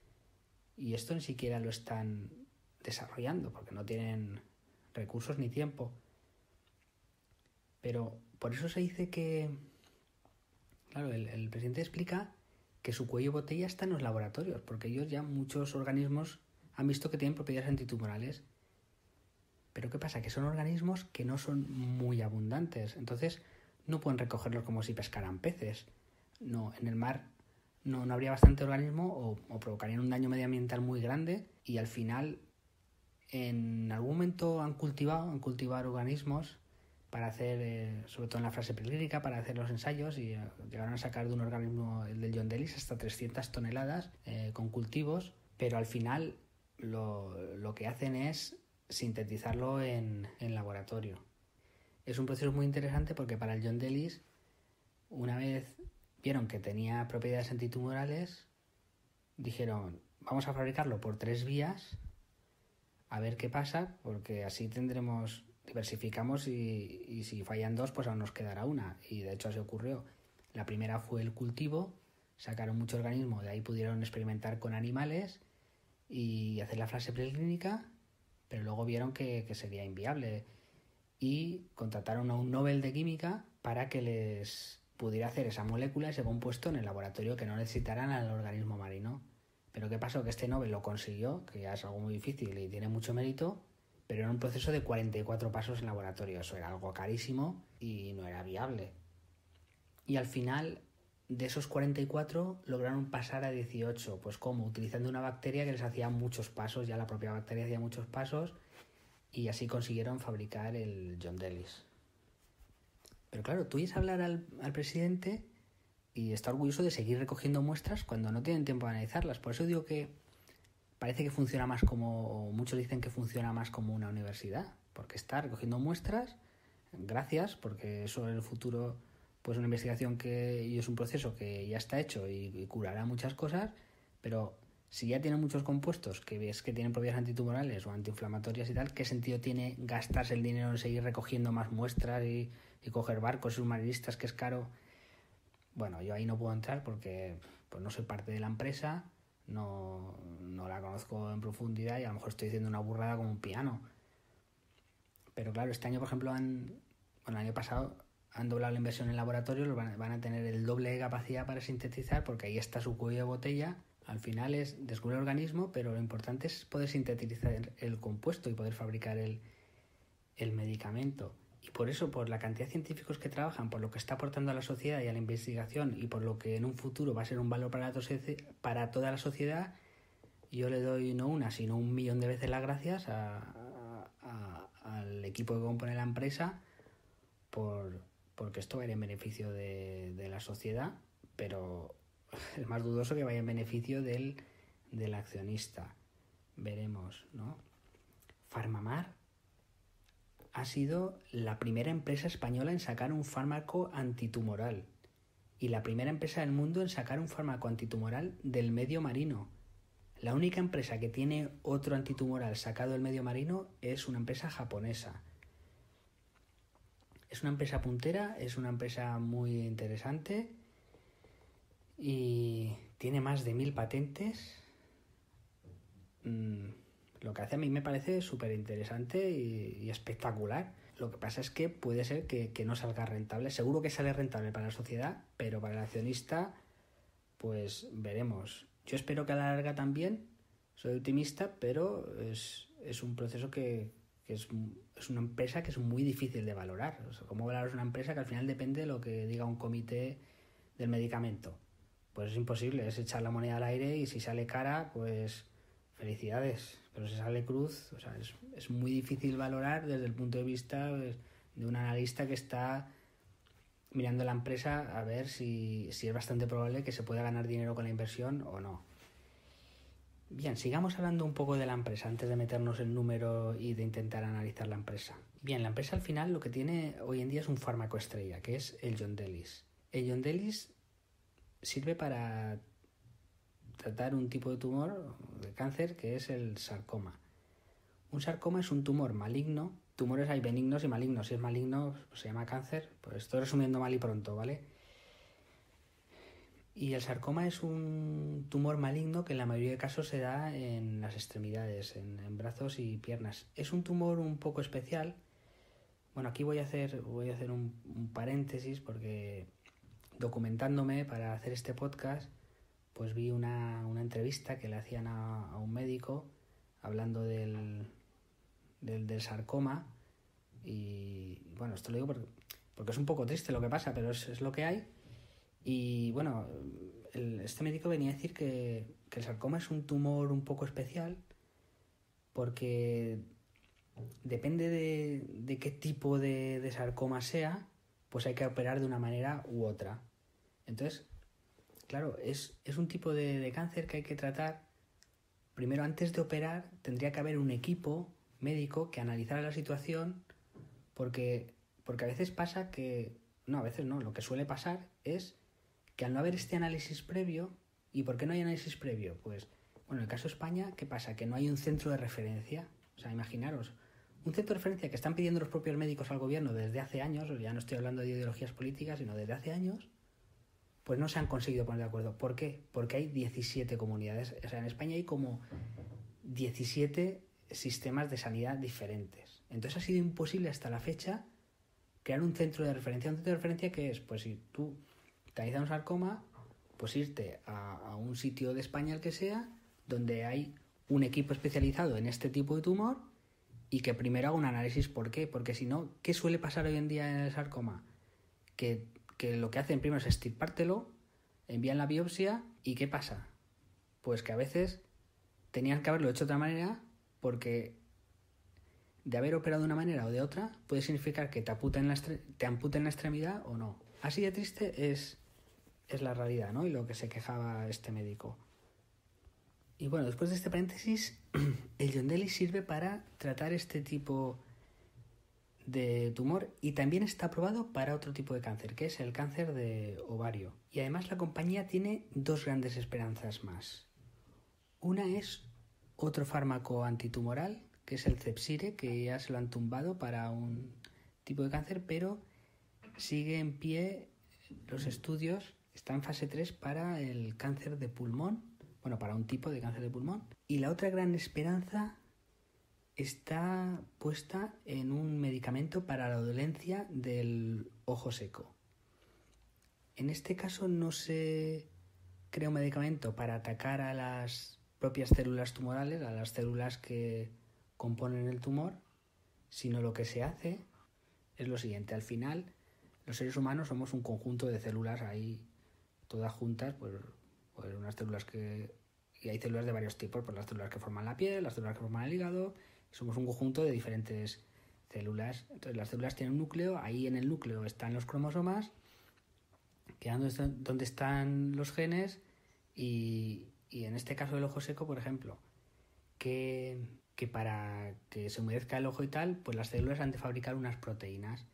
Y esto ni siquiera lo están desarrollando porque no tienen recursos ni tiempo. Pero por eso se dice que, claro, el presidente explica que su cuello de botella está en los laboratorios, porque ellos ya muchos organismos han visto que tienen propiedades antitumorales. Pero ¿qué pasa? Que son organismos que no son muy abundantes, entonces no pueden recogerlos como si pescaran peces. No, en el mar no habría bastante organismo o provocarían un daño medioambiental muy grande, y al final en algún momento han cultivado organismos para hacer, sobre todo en la fase preclínica, para hacer los ensayos, y llegaron a sacar de un organismo, el del John Delis, hasta 300 toneladas con cultivos, pero al final lo que hacen es sintetizarlo en laboratorio. Es un proceso muy interesante porque para el John Delis, una vez vieron que tenía propiedades antitumorales, dijeron, vamos a fabricarlo por 3 vías, a ver qué pasa, porque así diversificamos y si fallan 2, pues aún nos quedará una. Y de hecho así ocurrió. La primera fue el cultivo, sacaron mucho organismo, de ahí pudieron experimentar con animales y hacer la fase preclínica, pero luego vieron que sería inviable y contrataron a un Nobel de Química para que les pudiera hacer esa molécula, ese compuesto en el laboratorio, que no necesitaran al organismo marino. Pero ¿qué pasó? Que este Nobel lo consiguió, que ya es algo muy difícil y tiene mucho mérito, pero era un proceso de 44 pasos en laboratorio. Eso era algo carísimo y no era viable. Y al final, de esos 44, lograron pasar a 18. Pues ¿cómo? Utilizando una bacteria que les hacía muchos pasos, ya la propia bacteria hacía muchos pasos, y así consiguieron fabricar el John Delis. Pero claro, tú oyes hablar al presidente y está orgulloso de seguir recogiendo muestras cuando no tienen tiempo de analizarlas. Por eso digo que parece que funciona más como, muchos dicen que funciona más como una universidad, porque está recogiendo muestras, gracias, porque eso en el futuro, pues una investigación y es un proceso que ya está hecho y curará muchas cosas, pero si ya tiene muchos compuestos que ves que tienen propiedades antitumorales o antiinflamatorias y tal, ¿qué sentido tiene gastarse el dinero en seguir recogiendo más muestras y coger barcos submarinistas, que es caro? Bueno, yo ahí no puedo entrar porque pues no soy parte de la empresa, no la conozco en profundidad y a lo mejor estoy diciendo una burrada como un piano. Pero claro, este año, por ejemplo, el año pasado han doblado la inversión en laboratorios, van a tener el doble de capacidad para sintetizar, porque ahí está su cuello de botella. Al final es descubrir el organismo, pero lo importante es poder sintetizar el compuesto y poder fabricar el medicamento. Y por eso, por la cantidad de científicos que trabajan, por lo que está aportando a la sociedad y a la investigación, y por lo que en un futuro va a ser un valor para toda la sociedad, yo le doy no una, sino 1.000.000 de veces las gracias al equipo que compone la empresa, porque esto va a ir en beneficio de la sociedad, pero es más dudoso que vaya en beneficio del accionista. Veremos, ¿no? PharmaMar ha sido la primera empresa española en sacar un fármaco antitumoral y la primera empresa del mundo en sacar un fármaco antitumoral del medio marino. La única empresa que tiene otro antitumoral sacado del medio marino es una empresa japonesa. Es una empresa puntera, es una empresa muy interesante y tiene más de 1.000 patentes. Lo que hace a mí me parece súper interesante y espectacular. Lo que pasa es que puede ser que no salga rentable. Seguro que sale rentable para la sociedad, pero para el accionista, pues veremos. Yo espero que a la larga también, soy optimista, pero es un proceso que es una empresa que es muy difícil de valorar. O sea, ¿cómo valoras una empresa que al final depende de lo que diga un comité del medicamento? Pues es imposible, es echar la moneda al aire y si sale cara, pues felicidades. Pero si sale cruz, o sea, es muy difícil valorar desde el punto de vista de un analista que está mirando la empresa a ver si es bastante probable que se pueda ganar dinero con la inversión o no. Bien, sigamos hablando un poco de la empresa antes de meternos en número y de intentar analizar la empresa. Bien, la empresa al final lo que tiene hoy en día es un fármaco estrella, que es el John Delis. El John Delis sirve para tratar un tipo de tumor, de cáncer, que es el sarcoma. Un sarcoma es un tumor maligno. Tumores hay benignos y malignos. Si es maligno, pues se llama cáncer. Pues estoy resumiendo mal y pronto, ¿vale? Y el sarcoma es un tumor maligno que en la mayoría de casos se da en las extremidades, en brazos y piernas. Es un tumor un poco especial. Bueno, aquí voy a hacer un paréntesis porque documentándome para hacer este podcast, pues vi una entrevista que le hacían a un médico hablando del sarcoma y bueno, esto lo digo porque es un poco triste lo que pasa, pero es lo que hay. Y bueno, este médico venía a decir que el sarcoma es un tumor un poco especial porque depende de qué tipo de sarcoma sea, pues hay que operar de una manera u otra. Entonces, claro, es un tipo de cáncer que hay que tratar. Primero, antes de operar, tendría que haber un equipo médico que analizara la situación, porque a veces pasa que... No, a veces no. Lo que suele pasar es que al no haber este análisis previo... ¿Y por qué no hay análisis previo? Pues, bueno, en el caso de España, ¿qué pasa? Que no hay un centro de referencia. O sea, imaginaros, un centro de referencia que están pidiendo los propios médicos al gobierno desde hace años, ya no estoy hablando de ideologías políticas, sino desde hace años, pues no se han conseguido poner de acuerdo. ¿Por qué? Porque hay 17 comunidades. O sea, en España hay como 17 sistemas de sanidad diferentes. Entonces ha sido imposible hasta la fecha crear un centro de referencia. Un centro de referencia que es, pues si tú te analizas un sarcoma, pues irte a un sitio de España, el que sea, donde hay un equipo especializado en este tipo de tumor y que primero haga un análisis. ¿Por qué? Porque si no, ¿qué suele pasar hoy en día en el sarcoma? Que lo que hacen primero es extirpártelo, envían la biopsia y ¿qué pasa? Pues que a veces tenían que haberlo hecho de otra manera, porque de haber operado de una manera o de otra puede significar que te amputen la extremidad o no. Así de triste es la realidad, ¿no? Y lo que se quejaba este médico. Y bueno, después de este paréntesis, el Yondelis sirve para tratar este tipo de tumor y también está aprobado para otro tipo de cáncer, que es el cáncer de ovario. Y además la compañía tiene dos grandes esperanzas más. Una es otro fármaco antitumoral, que es el Cepsire, que ya se lo han tumbado para un tipo de cáncer, pero sigue en pie los estudios. Está en fase 3 para el cáncer de pulmón, bueno, para un tipo de cáncer de pulmón. Y la otra gran esperanza está puesta en un medicamento para la dolencia del ojo seco. En este caso no se crea un medicamento para atacar a las propias células tumorales, a las células que componen el tumor, sino lo que se hace es lo siguiente. Al final, los seres humanos somos un conjunto de células ahí todas juntas, pues unas células y hay células de varios tipos, pues las células que forman la piel, las células que forman el hígado, somos un conjunto de diferentes células. Entonces las células tienen un núcleo, ahí en el núcleo están los cromosomas, que es donde están los genes, y en este caso del ojo seco, por ejemplo, que para que se humedezca el ojo y tal, pues las células han de fabricar unas proteínas.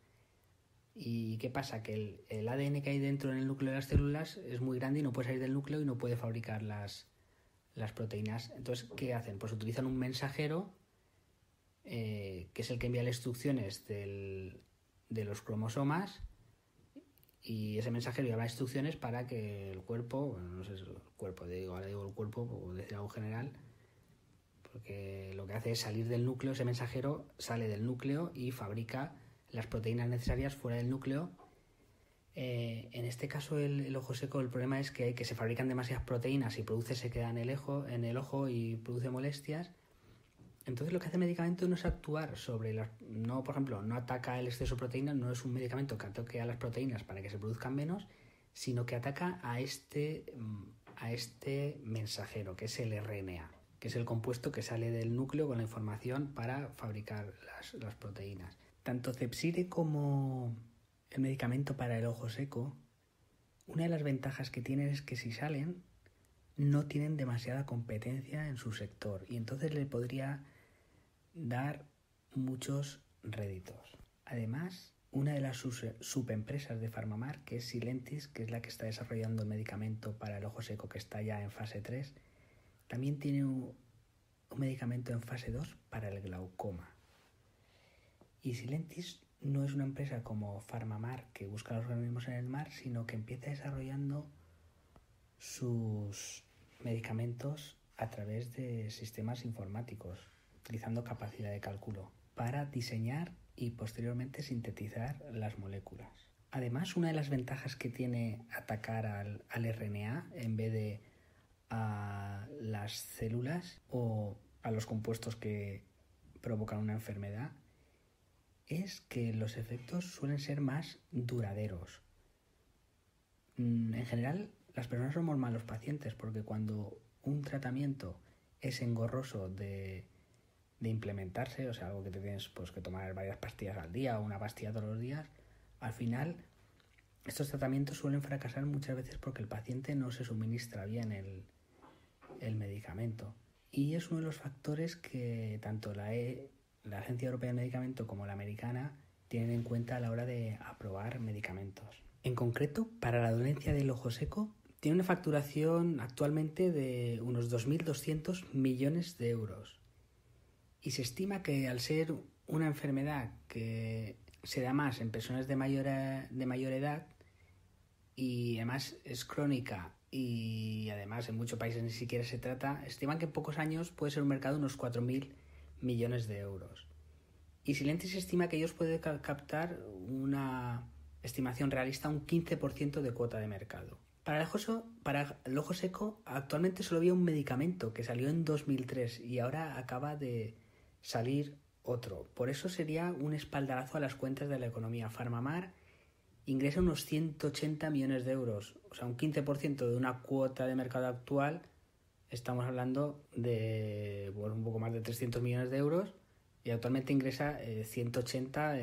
¿Y qué pasa? Que el ADN que hay dentro en el núcleo de las células es muy grande y no puede salir del núcleo y no puede fabricar las proteínas. Entonces, ¿qué hacen? Pues utilizan un mensajero que es el que envía las instrucciones de los cromosomas, y ese mensajero lleva las instrucciones para que el cuerpo, bueno, no sé si el cuerpo, ahora digo el cuerpo, o decir algo general, porque lo que hace es salir del núcleo, ese mensajero sale del núcleo y fabrica las proteínas necesarias fuera del núcleo. En este caso el ojo seco, el problema es que se fabrican demasiadas proteínas y produce sequedad en el ojo y produce molestias. Entonces lo que hace el medicamento no es actuar sobre no, por ejemplo, no ataca el exceso de proteínas, no es un medicamento que ataque a las proteínas para que se produzcan menos, sino que ataca a este mensajero, que es el RNA, que es el compuesto que sale del núcleo con la información para fabricar las proteínas. Tanto Cepsire como el medicamento para el ojo seco, una de las ventajas que tienen es que si salen no tienen demasiada competencia en su sector y entonces le podría dar muchos réditos. Además, una de las subempresas de PharmaMar, que es Silentis, que es la que está desarrollando el medicamento para el ojo seco que está ya en fase 3, también tiene un medicamento en fase 2 para el glaucoma. Y Silentis no es una empresa como PharmaMar que busca los organismos en el mar, sino que empieza desarrollando sus medicamentos a través de sistemas informáticos, utilizando capacidad de cálculo para diseñar y posteriormente sintetizar las moléculas. Además, una de las ventajas que tiene atacar al RNA en vez de a las células o a los compuestos que provocan una enfermedad es que los efectos suelen ser más duraderos. En general, las personas somos malos pacientes porque cuando un tratamiento es engorroso de implementarse, o sea, algo que te tienes pues que tomar varias pastillas al día o una pastilla todos los días, al final estos tratamientos suelen fracasar muchas veces porque el paciente no se suministra bien el medicamento. Y es uno de los factores que tanto la Agencia Europea de Medicamento como la americana tienen en cuenta a la hora de aprobar medicamentos. En concreto, para la dolencia del ojo seco, tiene una facturación actualmente de unos 2.200 millones de euros. Y se estima que al ser una enfermedad que se da más en personas de mayor edad y además es crónica y además en muchos países ni siquiera se trata, estiman que en pocos años puede ser un mercado de unos 4.000 millones de euros. Y Sylentis estima que ellos pueden captar una estimación realista un 15% de cuota de mercado. Para el ojo seco actualmente solo había un medicamento que salió en 2003 y ahora acaba de salir otro. Por eso sería un espaldarazo a las cuentas de la economía. Farmamar ingresa unos 180 millones de euros, o sea, un 15% de una cuota de mercado actual. Estamos hablando de un poco más de 300 millones de euros y actualmente ingresa 180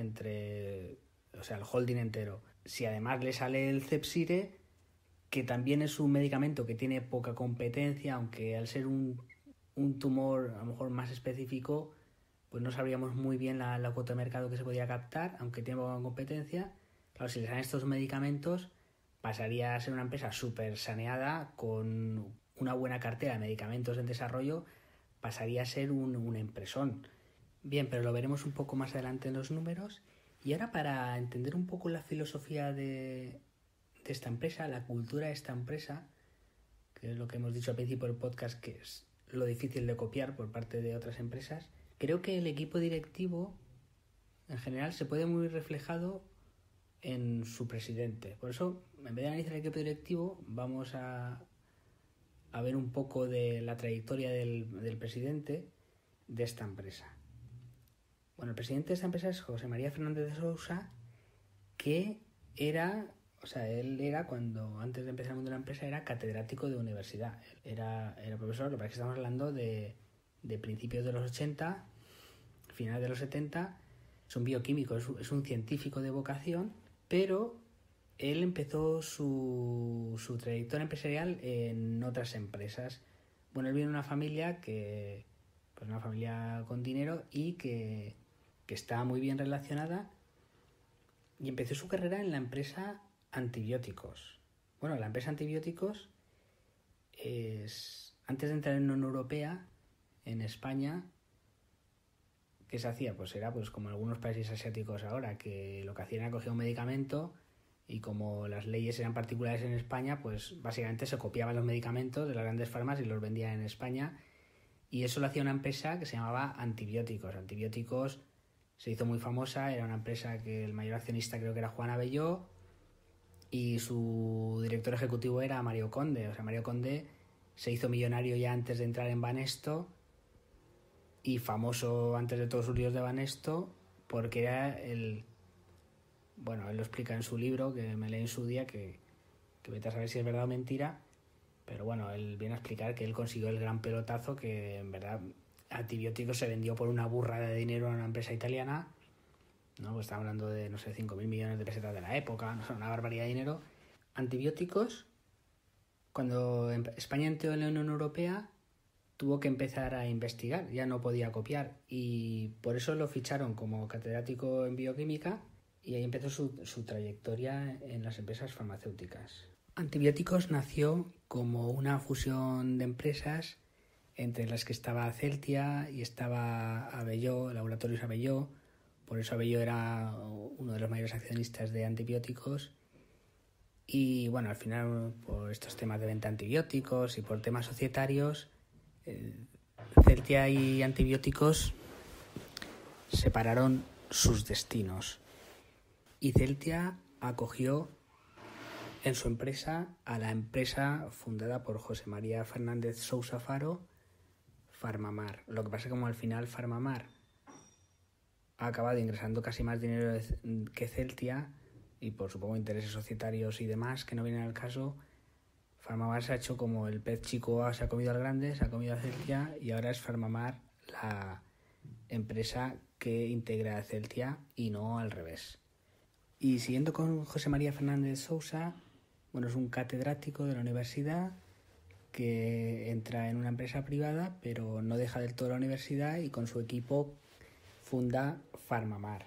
o sea, el holding entero. Si además le sale el Zepsire, que también es un medicamento que tiene poca competencia, aunque al ser un tumor a lo mejor más específico, pues no sabríamos muy bien la cuota de mercado que se podría captar, aunque tiene poca competencia. Claro, si le salen estos medicamentos, pasaría a ser una empresa súper saneada, con una buena cartera de medicamentos en desarrollo, pasaría a ser un empresón. Bien, pero lo veremos un poco más adelante en los números. Y ahora, para entender un poco la filosofía de esta empresa, la cultura de esta empresa, que es lo que hemos dicho al principio del podcast, que es lo difícil de copiar por parte de otras empresas, creo que el equipo directivo en general se puede muy reflejado en su presidente. Por eso, en vez de analizar el equipo directivo, vamos a ver un poco de la trayectoria del presidente de esta empresa. Bueno, el presidente de esta empresa es José María Fernández de Sousa, que él era, cuando antes de empezar el mundo de la empresa, era catedrático de universidad. Era profesor, lo que pasa es que estamos hablando de principios de los 80, finales de los 70. Es un bioquímico, es un científico de vocación, pero él empezó su trayectoria empresarial en otras empresas. Bueno, él viene de una familia una familia con dinero y que está muy bien relacionada, y empezó su carrera en la empresa Antibióticos. Bueno, la empresa Antibióticos antes de entrar en la Unión Europea, en España, ¿qué se hacía? Pues era como algunos países asiáticos ahora, que lo que hacían era coger un medicamento y como las leyes eran particulares en España, pues básicamente se copiaban los medicamentos de las grandes farmacias y los vendían en España, y eso lo hacía una empresa que se llamaba Antibióticos. Antibióticos se hizo muy famosa, era una empresa que el mayor accionista creo que era Juan Abelló y su director ejecutivo era Mario Conde. O sea, Mario Conde se hizo millonario ya antes de entrar en Banesto y famoso antes de todos sus líos de Banesto porque era él lo explica en su libro, que me leí en su día, que vete a saber si es verdad o mentira, pero bueno, él viene a explicar que él consiguió el gran pelotazo, que en verdad Antibióticos se vendió por una burrada de dinero a una empresa italiana, ¿no? Pues estamos hablando de, 5.000 millones de pesetas de la época, una barbaridad de dinero. Antibióticos, cuando España entró en la Unión Europea, tuvo que empezar a investigar, ya no podía copiar, y por eso lo ficharon como catedrático en bioquímica, y ahí empezó su trayectoria en las empresas farmacéuticas. Antibióticos nació como una fusión de empresas entre las que estaba Celtia y estaba Abelló, Laboratorios Abelló. Por eso Abelló era uno de los mayores accionistas de Antibióticos. Y bueno, al final, por estos temas de venta de antibióticos y por temas societarios, Celtia y Antibióticos separaron sus destinos. Y Celtia acogió en su empresa a la empresa fundada por José María Fernández Sousa Faro, Farmamar. Lo que pasa es que como al final Farmamar ha acabado ingresando casi más dinero que Celtia, y por supongo intereses societarios y demás que no vienen al caso, Farmamar se ha hecho como el pez chico, se ha comido al grande, se ha comido a Celtia, y ahora es Farmamar empresa que integra a Celtia y no al revés. Y siguiendo con José María Fernández Sousa, bueno, es un catedrático de la universidad que entra en una empresa privada, pero no deja del todo la universidad y con su equipo funda Farmamar.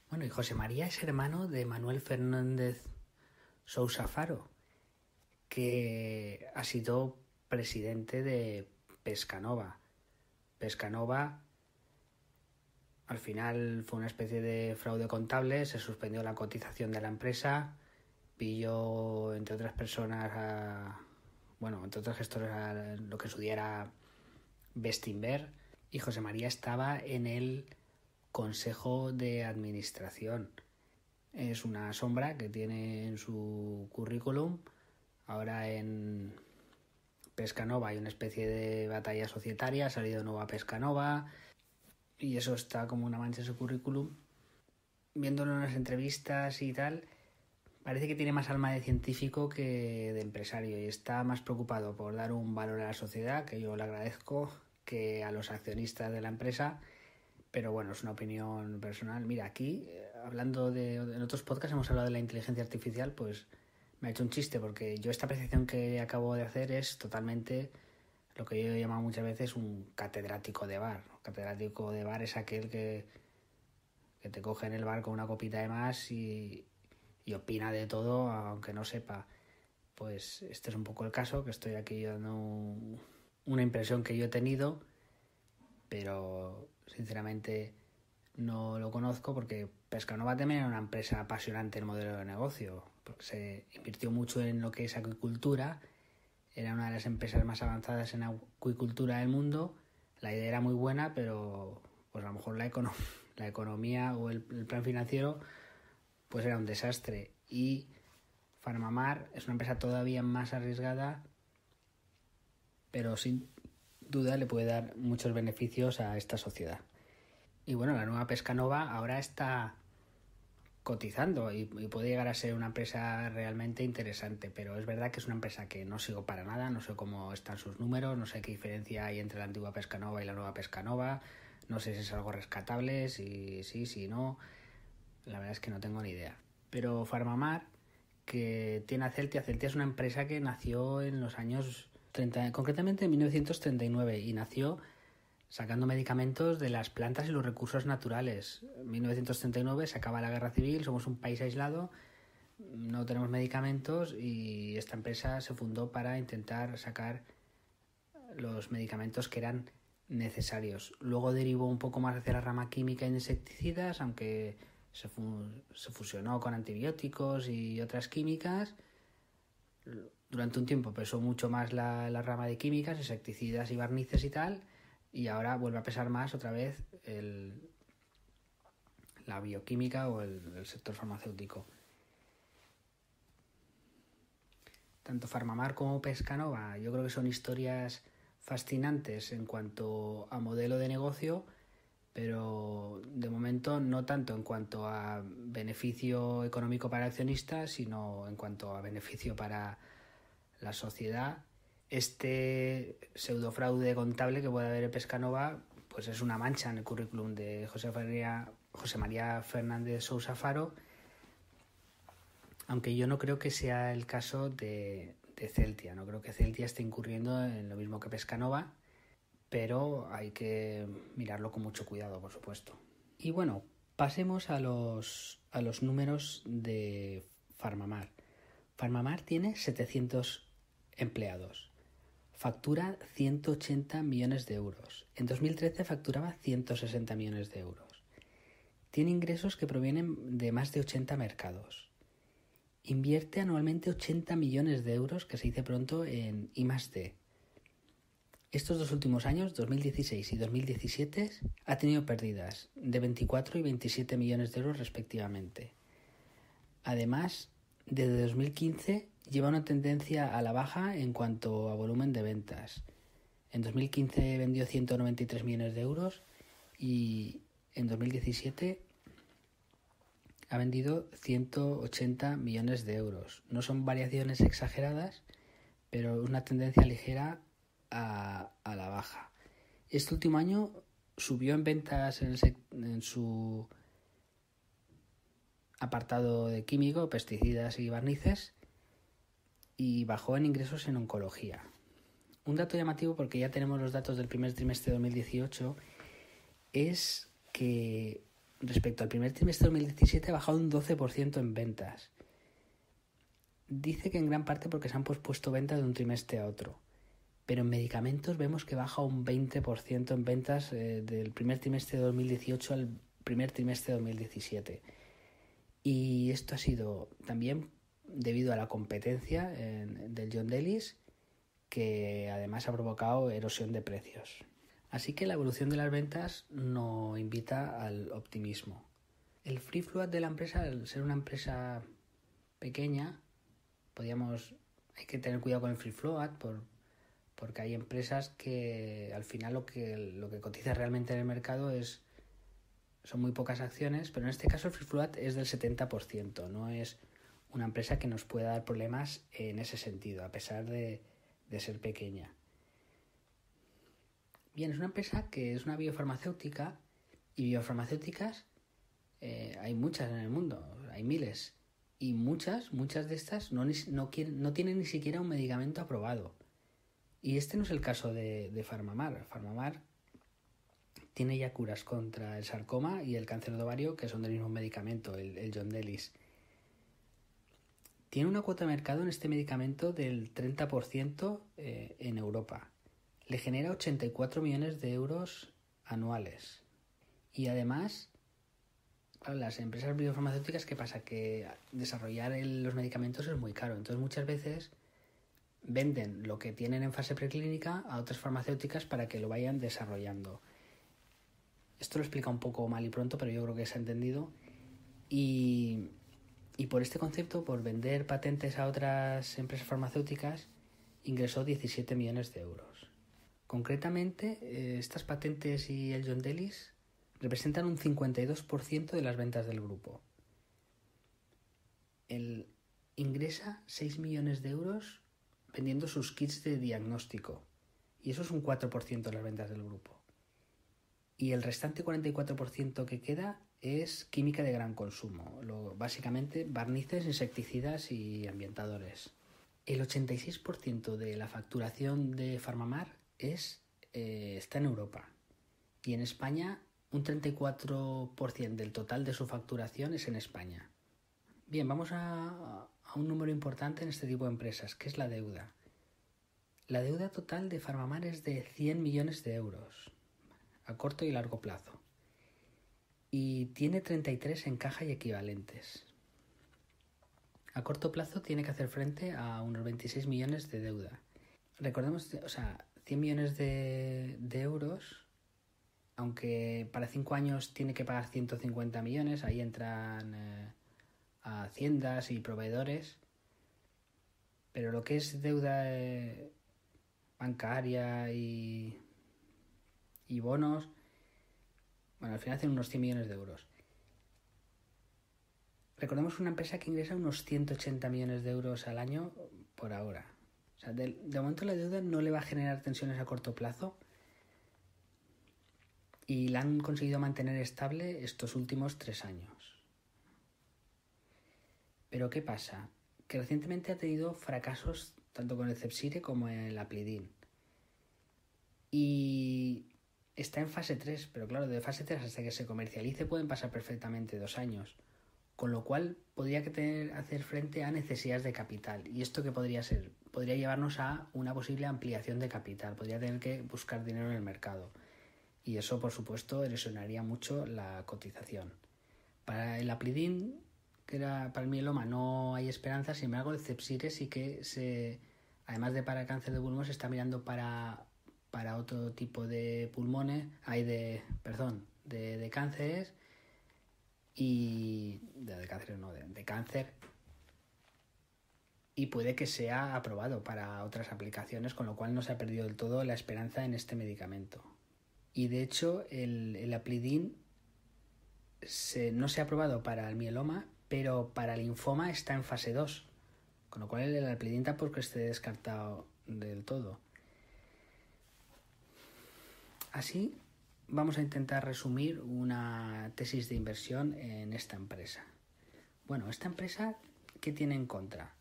Bueno, y José María es hermano de Manuel Fernández Sousa Faro, que ha sido presidente de Pescanova. Pescanova al final fue una especie de fraude contable, se suspendió la cotización de la empresa, pilló entre otras personas entre otros gestores a lo que en su día era Bestinver, y José María estaba en el consejo de administración. Es una sombra que tiene en su currículum. Ahora en Pescanova hay una especie de batalla societaria, ha salido nueva Pescanova y eso está como una mancha en su currículum. Viéndolo en las entrevistas y tal, parece que tiene más alma de científico que de empresario y está más preocupado por dar un valor a la sociedad, que yo le agradezco, que a los accionistas de la empresa. Pero bueno, es una opinión personal. Mira, aquí, en otros podcasts hemos hablado de la inteligencia artificial, pues me ha hecho un chiste porque yo esta apreciación que acabo de hacer es totalmente lo que yo he llamado muchas veces un catedrático de bar. Un catedrático de bar es aquel que te coge en el bar con una copita de más y opina de todo, aunque no sepa. Pues este es un poco el caso, que estoy aquí dando una impresión que yo he tenido, pero sinceramente no lo conozco porque Pescanova también era una empresa apasionante en el modelo de negocio, porque se invirtió mucho en lo que es acuicultura, era una de las empresas más avanzadas en acuicultura del mundo, la idea era muy buena, pero pues a lo mejor la economía o el plan financiero pues era un desastre. Y Farmamar es una empresa todavía más arriesgada, pero sin duda le puede dar muchos beneficios a esta sociedad. Y bueno, la nueva Pescanova ahora está cotizando y puede llegar a ser una empresa realmente interesante, pero es verdad que es una empresa que no sigo para nada, no sé cómo están sus números, no sé qué diferencia hay entre la antigua Pescanova y la nueva Pescanova, no sé si es algo rescatable, si sí, si no, la verdad es que no tengo ni idea. Pero Farmamar, que tiene a Celtia es una empresa que nació en los años 30, concretamente en 1939, y nació sacando medicamentos de las plantas y los recursos naturales. En 1939 se acaba la guerra civil, somos un país aislado, no tenemos medicamentos y esta empresa se fundó para intentar sacar los medicamentos que eran necesarios. Luego derivó un poco más hacia la rama química e insecticidas, aunque se fusionó con antibióticos y otras químicas. Durante un tiempo pesó mucho más la rama de químicas, insecticidas y barnices y tal, y ahora vuelve a pesar más otra vez la bioquímica o el sector farmacéutico. Tanto Farmamar como Pescanova yo creo que son historias fascinantes en cuanto a modelo de negocio, pero de momento no tanto en cuanto a beneficio económico para accionistas, sino en cuanto a beneficio para la sociedad. Este pseudofraude contable que puede haber en Pescanova pues es una mancha en el currículum de José María Fernández Sousa Faro, aunque yo no creo que sea el caso de Celtia. No creo que Celtia esté incurriendo en lo mismo que Pescanova, pero hay que mirarlo con mucho cuidado, por supuesto. Y bueno, pasemos a los números de Farmamar. Farmamar tiene 700 empleados. Factura 180 millones de euros. En 2013 facturaba 160 millones de euros. Tiene ingresos que provienen de más de 80 mercados. Invierte anualmente 80 millones de euros, que se dice pronto, en I+D. Estos dos últimos años, 2016 y 2017, ha tenido pérdidas de 24 y 27 millones de euros respectivamente. Además, desde 2015 lleva una tendencia a la baja en cuanto a volumen de ventas. En 2015 vendió 193 millones de euros y en 2017 ha vendido 180 millones de euros. No son variaciones exageradas, pero una tendencia ligera a la baja. Este último año subió en ventas en su apartado de químico, pesticidas y barnices, y bajó en ingresos en oncología. Un dato llamativo, porque ya tenemos los datos del primer trimestre de 2018, es que respecto al primer trimestre de 2017 ha bajado un 12% en ventas. Dice que en gran parte porque se han pospuesto ventas de un trimestre a otro. Pero en medicamentos vemos que baja un 20% en ventas del primer trimestre de 2018 al primer trimestre de 2017. Y esto ha sido también debido a la competencia del John Delis, que además ha provocado erosión de precios. Así que la evolución de las ventas nos invita al optimismo. El free float de la empresa, al ser una empresa pequeña, hay que tener cuidado con el free float porque hay empresas que al final lo que cotiza realmente en el mercado son muy pocas acciones, pero en este caso el free float es del 70%, no es una empresa que nos pueda dar problemas en ese sentido, a pesar de ser pequeña. Bien, es una empresa que es una biofarmacéutica, y biofarmacéuticas hay muchas en el mundo, hay miles, y muchas de estas no tienen ni siquiera un medicamento aprobado. Y este no es el caso de PharmaMar. PharmaMar tiene ya curas contra el sarcoma y el cáncer de ovario, que son del mismo medicamento, el John Delis. Tiene una cuota de mercado en este medicamento del 30% en Europa. Le genera 84 millones de euros anuales. Y además, claro, las empresas biofarmacéuticas, ¿qué pasa? Que desarrollar los medicamentos es muy caro. Entonces muchas veces venden lo que tienen en fase preclínica a otras farmacéuticas para que lo vayan desarrollando. Esto lo explica un poco mal y pronto, pero yo creo que se ha entendido. Y por este concepto, por vender patentes a otras empresas farmacéuticas, ingresó 17 millones de euros. Concretamente, estas patentes y el John Delis representan un 52% de las ventas del grupo. Él ingresa 6 millones de euros vendiendo sus kits de diagnóstico, y eso es un 4% de las ventas del grupo. Y el restante 44% que queda es química de gran consumo, básicamente barnices, insecticidas y ambientadores. El 86% de la facturación de PharmaMar está en Europa, y en España un 34% del total de su facturación es en España. Bien, vamos a un número importante en este tipo de empresas, que es la deuda. La deuda total de PharmaMar es de 100 millones de euros, a corto y largo plazo. Y tiene 33 en caja y equivalentes. A corto plazo tiene que hacer frente a unos 26 millones de deuda. Recordemos, 100 millones de euros, aunque para 5 años tiene que pagar 150 millones, ahí entran a haciendas y proveedores, pero lo que es deuda bancaria y bonos, bueno, al final hacen unos 100 millones de euros. Recordemos una empresa que ingresa unos 180 millones de euros al año por ahora. O sea, de momento la deuda no le va a generar tensiones a corto plazo, y la han conseguido mantener estable estos últimos 3 años. Pero ¿qué pasa? Que recientemente ha tenido fracasos tanto con el Cepsire como el Aplidin. Y está en fase 3, pero claro, de fase 3 hasta que se comercialice pueden pasar perfectamente 2 años. Con lo cual podría hacer frente a necesidades de capital. ¿Y esto qué podría ser? Podría llevarnos a una posible ampliación de capital. Podría tener que buscar dinero en el mercado. Y eso, por supuesto, erosionaría mucho la cotización. Para el Aplidin, que era para el mieloma, no hay esperanza. Sin embargo, el Cepsire sí que además de para cáncer de pulmón, se está mirando para otro tipo de pulmones, de cánceres y de cáncer, y puede que sea aprobado para otras aplicaciones, con lo cual no se ha perdido del todo la esperanza en este medicamento. Y de hecho el Aplidin no se ha aprobado para el mieloma, pero para el linfoma está en fase 2, con lo cual el Aplidin tampoco esté descartado del todo. Así, vamos a intentar resumir una tesis de inversión en esta empresa. Bueno, esta empresa, ¿qué tiene en contra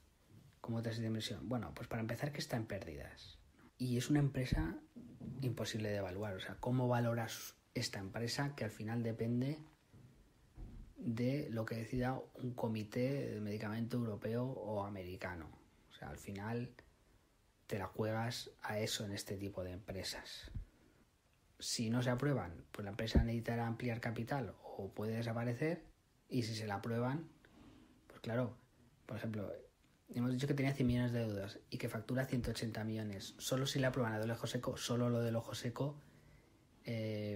como tesis de inversión? Bueno, pues para empezar que está en pérdidas. Y es una empresa imposible de evaluar. O sea, ¿cómo valoras esta empresa que al final depende de lo que decida un comité de medicamento europeo o americano? O sea, al final te la juegas a eso en este tipo de empresas. Si no se aprueban, pues la empresa necesitará ampliar capital o puede desaparecer. Y si se la aprueban, pues claro, por ejemplo, hemos dicho que tenía 100 millones de deudas y que factura 180 millones. Solo si le aprueban a del ojo seco, solo lo del ojo seco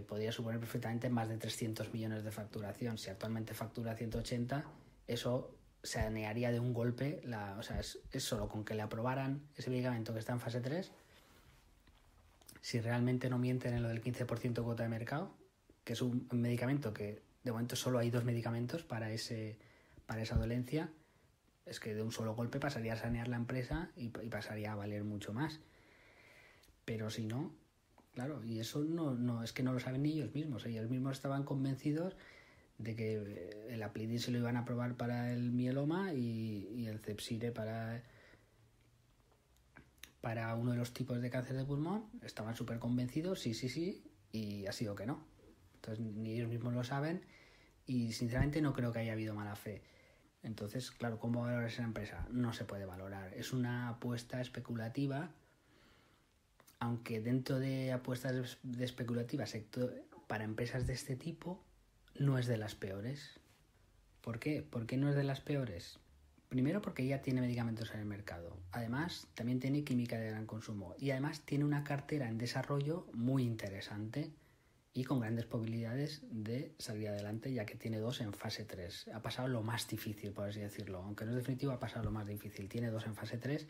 podría suponer perfectamente más de 300 millones de facturación. Si actualmente factura 180, eso sanearía de un golpe. O sea, es solo con que le aprobaran ese medicamento que está en fase 3. Si realmente no mienten en lo del 15% cuota de mercado, que es un medicamento que de momento solo hay 2 medicamentos para esa dolencia, es que de un solo golpe pasaría a sanear la empresa y pasaría a valer mucho más. Pero si no, claro, y eso no es que no lo saben ni ellos mismos. Ellos mismos estaban convencidos de que el Aplidin se lo iban a aprobar para el mieloma y el Zepsire para uno de los tipos de cáncer de pulmón. Estaban súper convencidos, sí, y ha sido que no. Entonces ni ellos mismos lo saben y sinceramente no creo que haya habido mala fe. Entonces, claro, ¿cómo valorar esa empresa? No se puede valorar. Es una apuesta especulativa, aunque dentro de apuestas de especulativas para empresas de este tipo no es de las peores. ¿Por qué? ¿Por qué no es de las peores? Primero porque ya tiene medicamentos en el mercado. Además, también tiene química de gran consumo. Y además tiene una cartera en desarrollo muy interesante y con grandes probabilidades de salir adelante, ya que tiene 2 en fase 3. Ha pasado lo más difícil, por así decirlo. Aunque no es definitivo, ha pasado lo más difícil. Tiene 2 en fase 3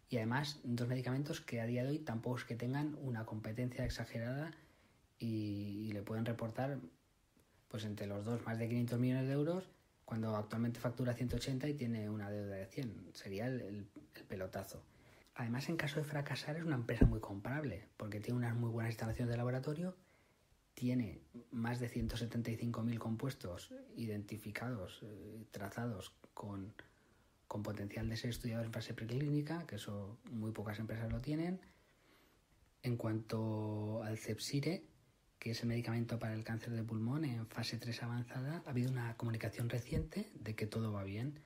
y además 2 medicamentos que a día de hoy tampoco es que tengan una competencia exagerada y le pueden reportar pues entre los dos más de 500 millones de euros cuando actualmente factura 180 y tiene una deuda de 100. Sería el pelotazo. Además, en caso de fracasar, es una empresa muy comparable porque tiene unas muy buenas instalaciones de laboratorio, tiene más de 175.000 compuestos identificados, trazados con potencial de ser estudiados en fase preclínica, que eso muy pocas empresas lo tienen. En cuanto al Zepsire, que es el medicamento para el cáncer de pulmón en fase 3 avanzada, ha habido una comunicación reciente de que todo va bien.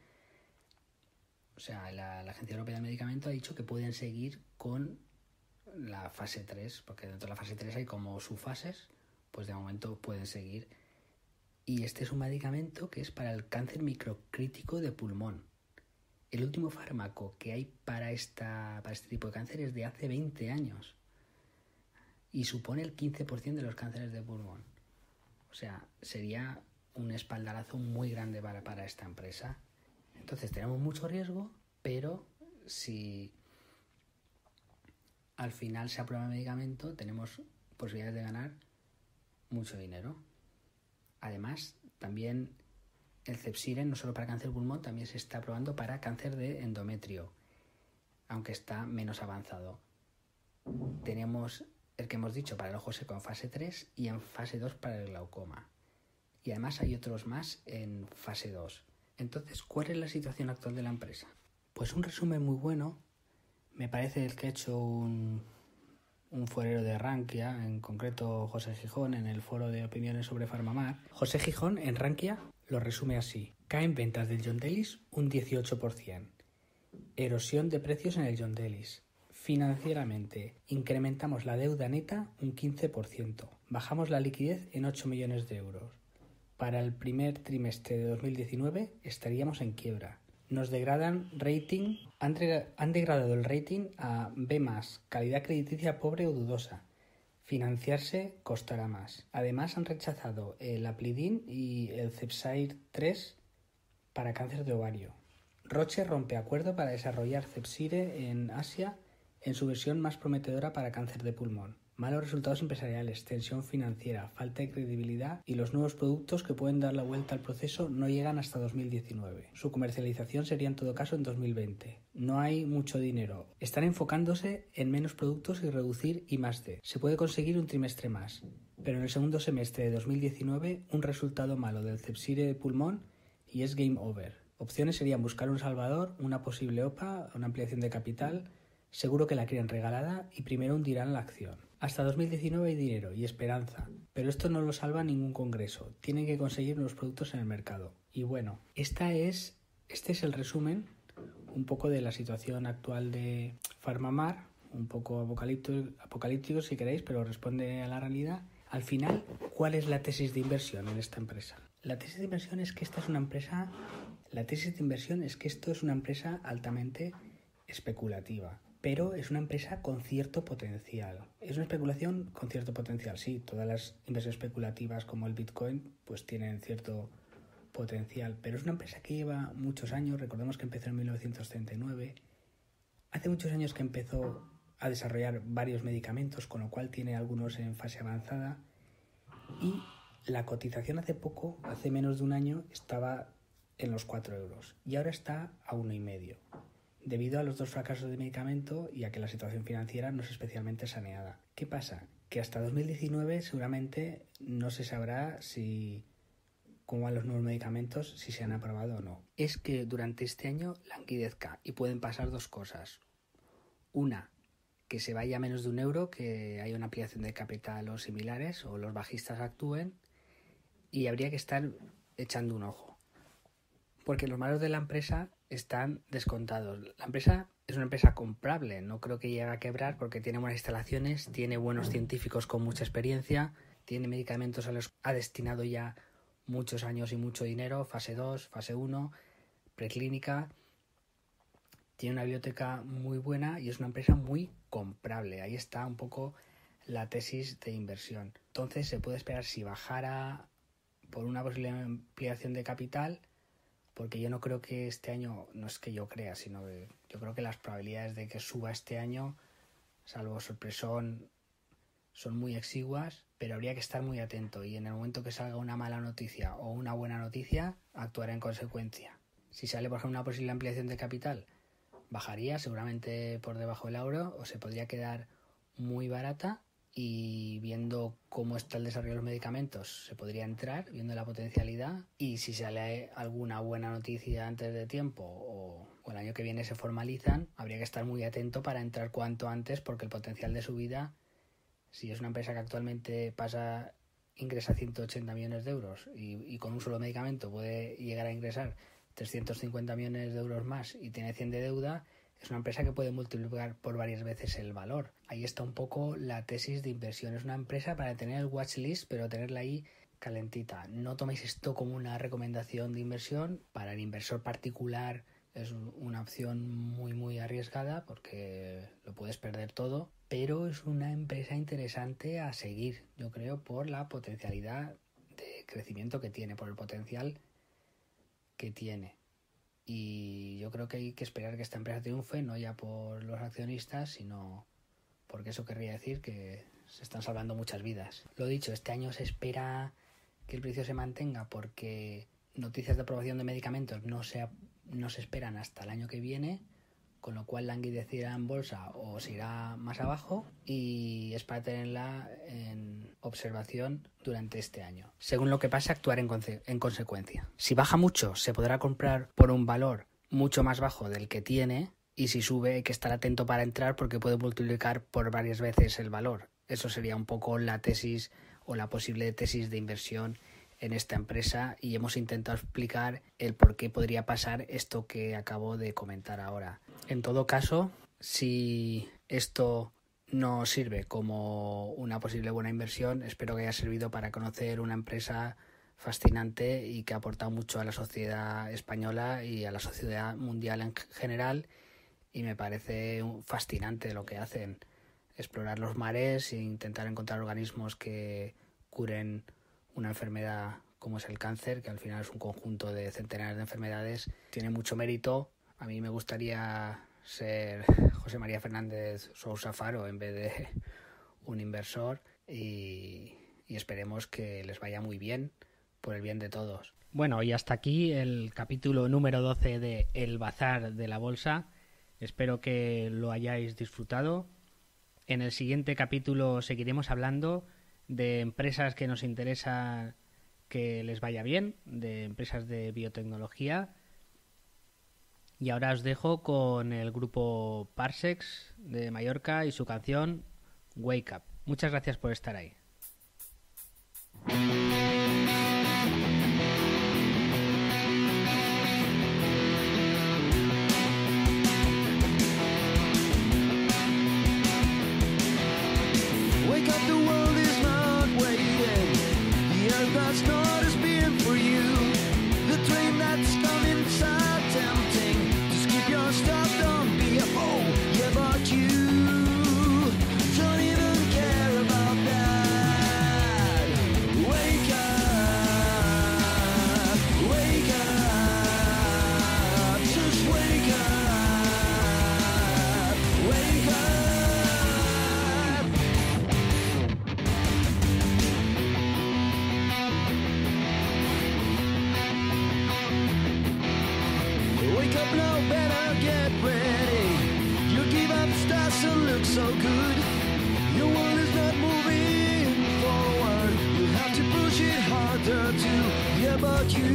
O sea, la Agencia Europea del Medicamento ha dicho que pueden seguir con la fase 3, porque dentro de la fase 3 hay como subfases, pues de momento pueden seguir. Y este es un medicamento que es para el cáncer microcrítico de pulmón. El último fármaco que hay para este tipo de cáncer es de hace 20 años. Y supone el 15% de los cánceres de pulmón. O sea, sería un espaldarazo muy grande para esta empresa. Entonces tenemos mucho riesgo, pero si al final se aprueba el medicamento, tenemos posibilidades de ganar mucho dinero. Además, también el Zepsire, no solo para cáncer de pulmón, también se está probando para cáncer de endometrio, aunque está menos avanzado. Tenemos el que hemos dicho para el ojo seco en fase 3 y en fase 2 para el glaucoma. Y además hay otros más en fase 2. Entonces, ¿cuál es la situación actual de la empresa? Pues un resumen muy bueno, me parece el que ha hecho un fuerero de Rankia, en concreto José Gijón, en el foro de opiniones sobre Farmamar. José Gijón en Rankia lo resume así: caen ventas del Yondelis un 18%, erosión de precios en el Yondelis. Financieramente, incrementamos la deuda neta un 15%, bajamos la liquidez en 8 millones de euros. Para el primer trimestre de 2019 estaríamos en quiebra. Nos degradan rating, han degradado el rating a B+, calidad crediticia pobre o dudosa. Financiarse costará más. Además han rechazado el Aplidin y el Zepsire 3 para cáncer de ovario. Roche rompe acuerdo para desarrollar Zepsire en Asia en su versión más prometedora para cáncer de pulmón. Malos resultados empresariales, tensión financiera, falta de credibilidad y los nuevos productos que pueden dar la vuelta al proceso no llegan hasta 2019. Su comercialización sería en todo caso en 2020. No hay mucho dinero. Están enfocándose en menos productos y reducir I+D. Se puede conseguir un trimestre más, pero en el segundo semestre de 2019 un resultado malo del Cepsire de pulmón y es game over. Opciones serían buscar un salvador, una posible OPA, una ampliación de capital. Seguro que la quieren regalada y primero hundirán la acción. Hasta 2019 hay dinero y esperanza, pero esto no lo salva ningún congreso. Tienen que conseguir nuevos productos en el mercado. Y bueno, este es el resumen un poco de la situación actual de PharmaMar, un poco apocalíptico si queréis, pero responde a la realidad. Al final, ¿cuál es la tesis de inversión en esta empresa? La tesis de inversión es que esto es una empresa altamente especulativa. Pero es una empresa con cierto potencial. Es una especulación con cierto potencial, sí. Todas las inversiones especulativas como el Bitcoin pues tienen cierto potencial. Pero es una empresa que lleva muchos años. Recordemos que empezó en 1939. Hace muchos años que empezó a desarrollar varios medicamentos, con lo cual tiene algunos en fase avanzada. Y la cotización hace menos de un año, estaba en los 4 euros. Y ahora está a 1,5. Debido a los 2 fracasos de medicamento y a que la situación financiera no es especialmente saneada. ¿Qué pasa? Que hasta 2019 seguramente no se sabrá cómo van los nuevos medicamentos, si se han aprobado o no. Es que durante este año languidezca y pueden pasar 2 cosas. Una, que se vaya a menos de 1 euro, que haya una ampliación de capital o similares, o los bajistas actúen, y habría que estar echando un ojo. Porque los malos de la empresa están descontados. La empresa es una empresa comprable, no creo que llegue a quebrar porque tiene buenas instalaciones, tiene buenos científicos con mucha experiencia, tiene medicamentos a los que ha destinado ya muchos años y mucho dinero, fase 2, fase 1, preclínica. Tiene una biblioteca muy buena y es una empresa muy comprable. Ahí está un poco la tesis de inversión. Entonces se puede esperar si bajara por una posible ampliación de capital, porque yo no creo que este año, no es que yo crea, sino que yo creo que las probabilidades de que suba este año, salvo sorpresón, son muy exiguas, pero habría que estar muy atento y en el momento que salga una mala noticia o una buena noticia, actuar en consecuencia. Si sale, por ejemplo, una posible ampliación de capital, bajaría seguramente por debajo del euro o se podría quedar muy barata. Y viendo cómo está el desarrollo de los medicamentos se podría entrar, viendo la potencialidad, y si sale alguna buena noticia antes de tiempo o el año que viene se formalizan, habría que estar muy atento para entrar cuanto antes, porque el potencial de subida, si es una empresa que actualmente ingresa 180 millones de euros y con un solo medicamento puede llegar a ingresar 350 millones de euros más y tiene 100 de deuda, es una empresa que puede multiplicar por varias veces el valor. Ahí está un poco la tesis de inversión. Es una empresa para tener el watchlist, pero tenerla ahí calentita. No toméis esto como una recomendación de inversión. Para el inversor particular es una opción muy, muy arriesgada porque lo puedes perder todo. Pero es una empresa interesante a seguir, yo creo, por la potencialidad de crecimiento que tiene, por el potencial que tiene. Y yo creo que hay que esperar que esta empresa triunfe, no ya por los accionistas, sino porque eso querría decir que se están salvando muchas vidas. Lo dicho, este año se espera que el precio se mantenga porque noticias de aprobación de medicamentos no se esperan hasta el año que viene, con lo cual languidecerá en bolsa o se irá más abajo, y es para tenerla en observación durante este año. Según lo que pase, actuar en consecuencia. Si baja mucho, se podrá comprar por un valor mucho más bajo del que tiene, y si sube hay que estar atento para entrar porque puede multiplicar por varias veces el valor. Eso sería un poco la tesis o la posible tesis de inversión en esta empresa, y hemos intentado explicar el por qué podría pasar esto que acabo de comentar ahora. En todo caso, si esto no sirve como una posible buena inversión, espero que haya servido para conocer una empresa fascinante y que ha aportado mucho a la sociedad española y a la sociedad mundial en general, y me parece fascinante lo que hacen, explorar los mares e intentar encontrar organismos que curen una enfermedad como es el cáncer, que al final es un conjunto de centenares de enfermedades. Tiene mucho mérito. A mí me gustaría ser José María Fernández Sousa Faro en vez de un inversor y esperemos que les vaya muy bien por el bien de todos. Bueno, y hasta aquí el capítulo número 12 de El Bazar de la Bolsa. Espero que lo hayáis disfrutado. En el siguiente capítulo seguiremos hablando de empresas que nos interesa que les vaya bien, de empresas de biotecnología. Y ahora os dejo con el grupo Parsecs de Mallorca y su canción Wake Up. Muchas gracias por estar ahí. Wake up, the world is not waiting. The earth has not as been for you. The train that's coming so tempting. Just keep your stop, don't be a fool. Yeah, but you don't even care about that. Wake up, wake up, just wake up, wake up. Wake up now, better get ready. You give up stars and look so good. Your world is not moving forward. You have to push it harder too. Yeah, but you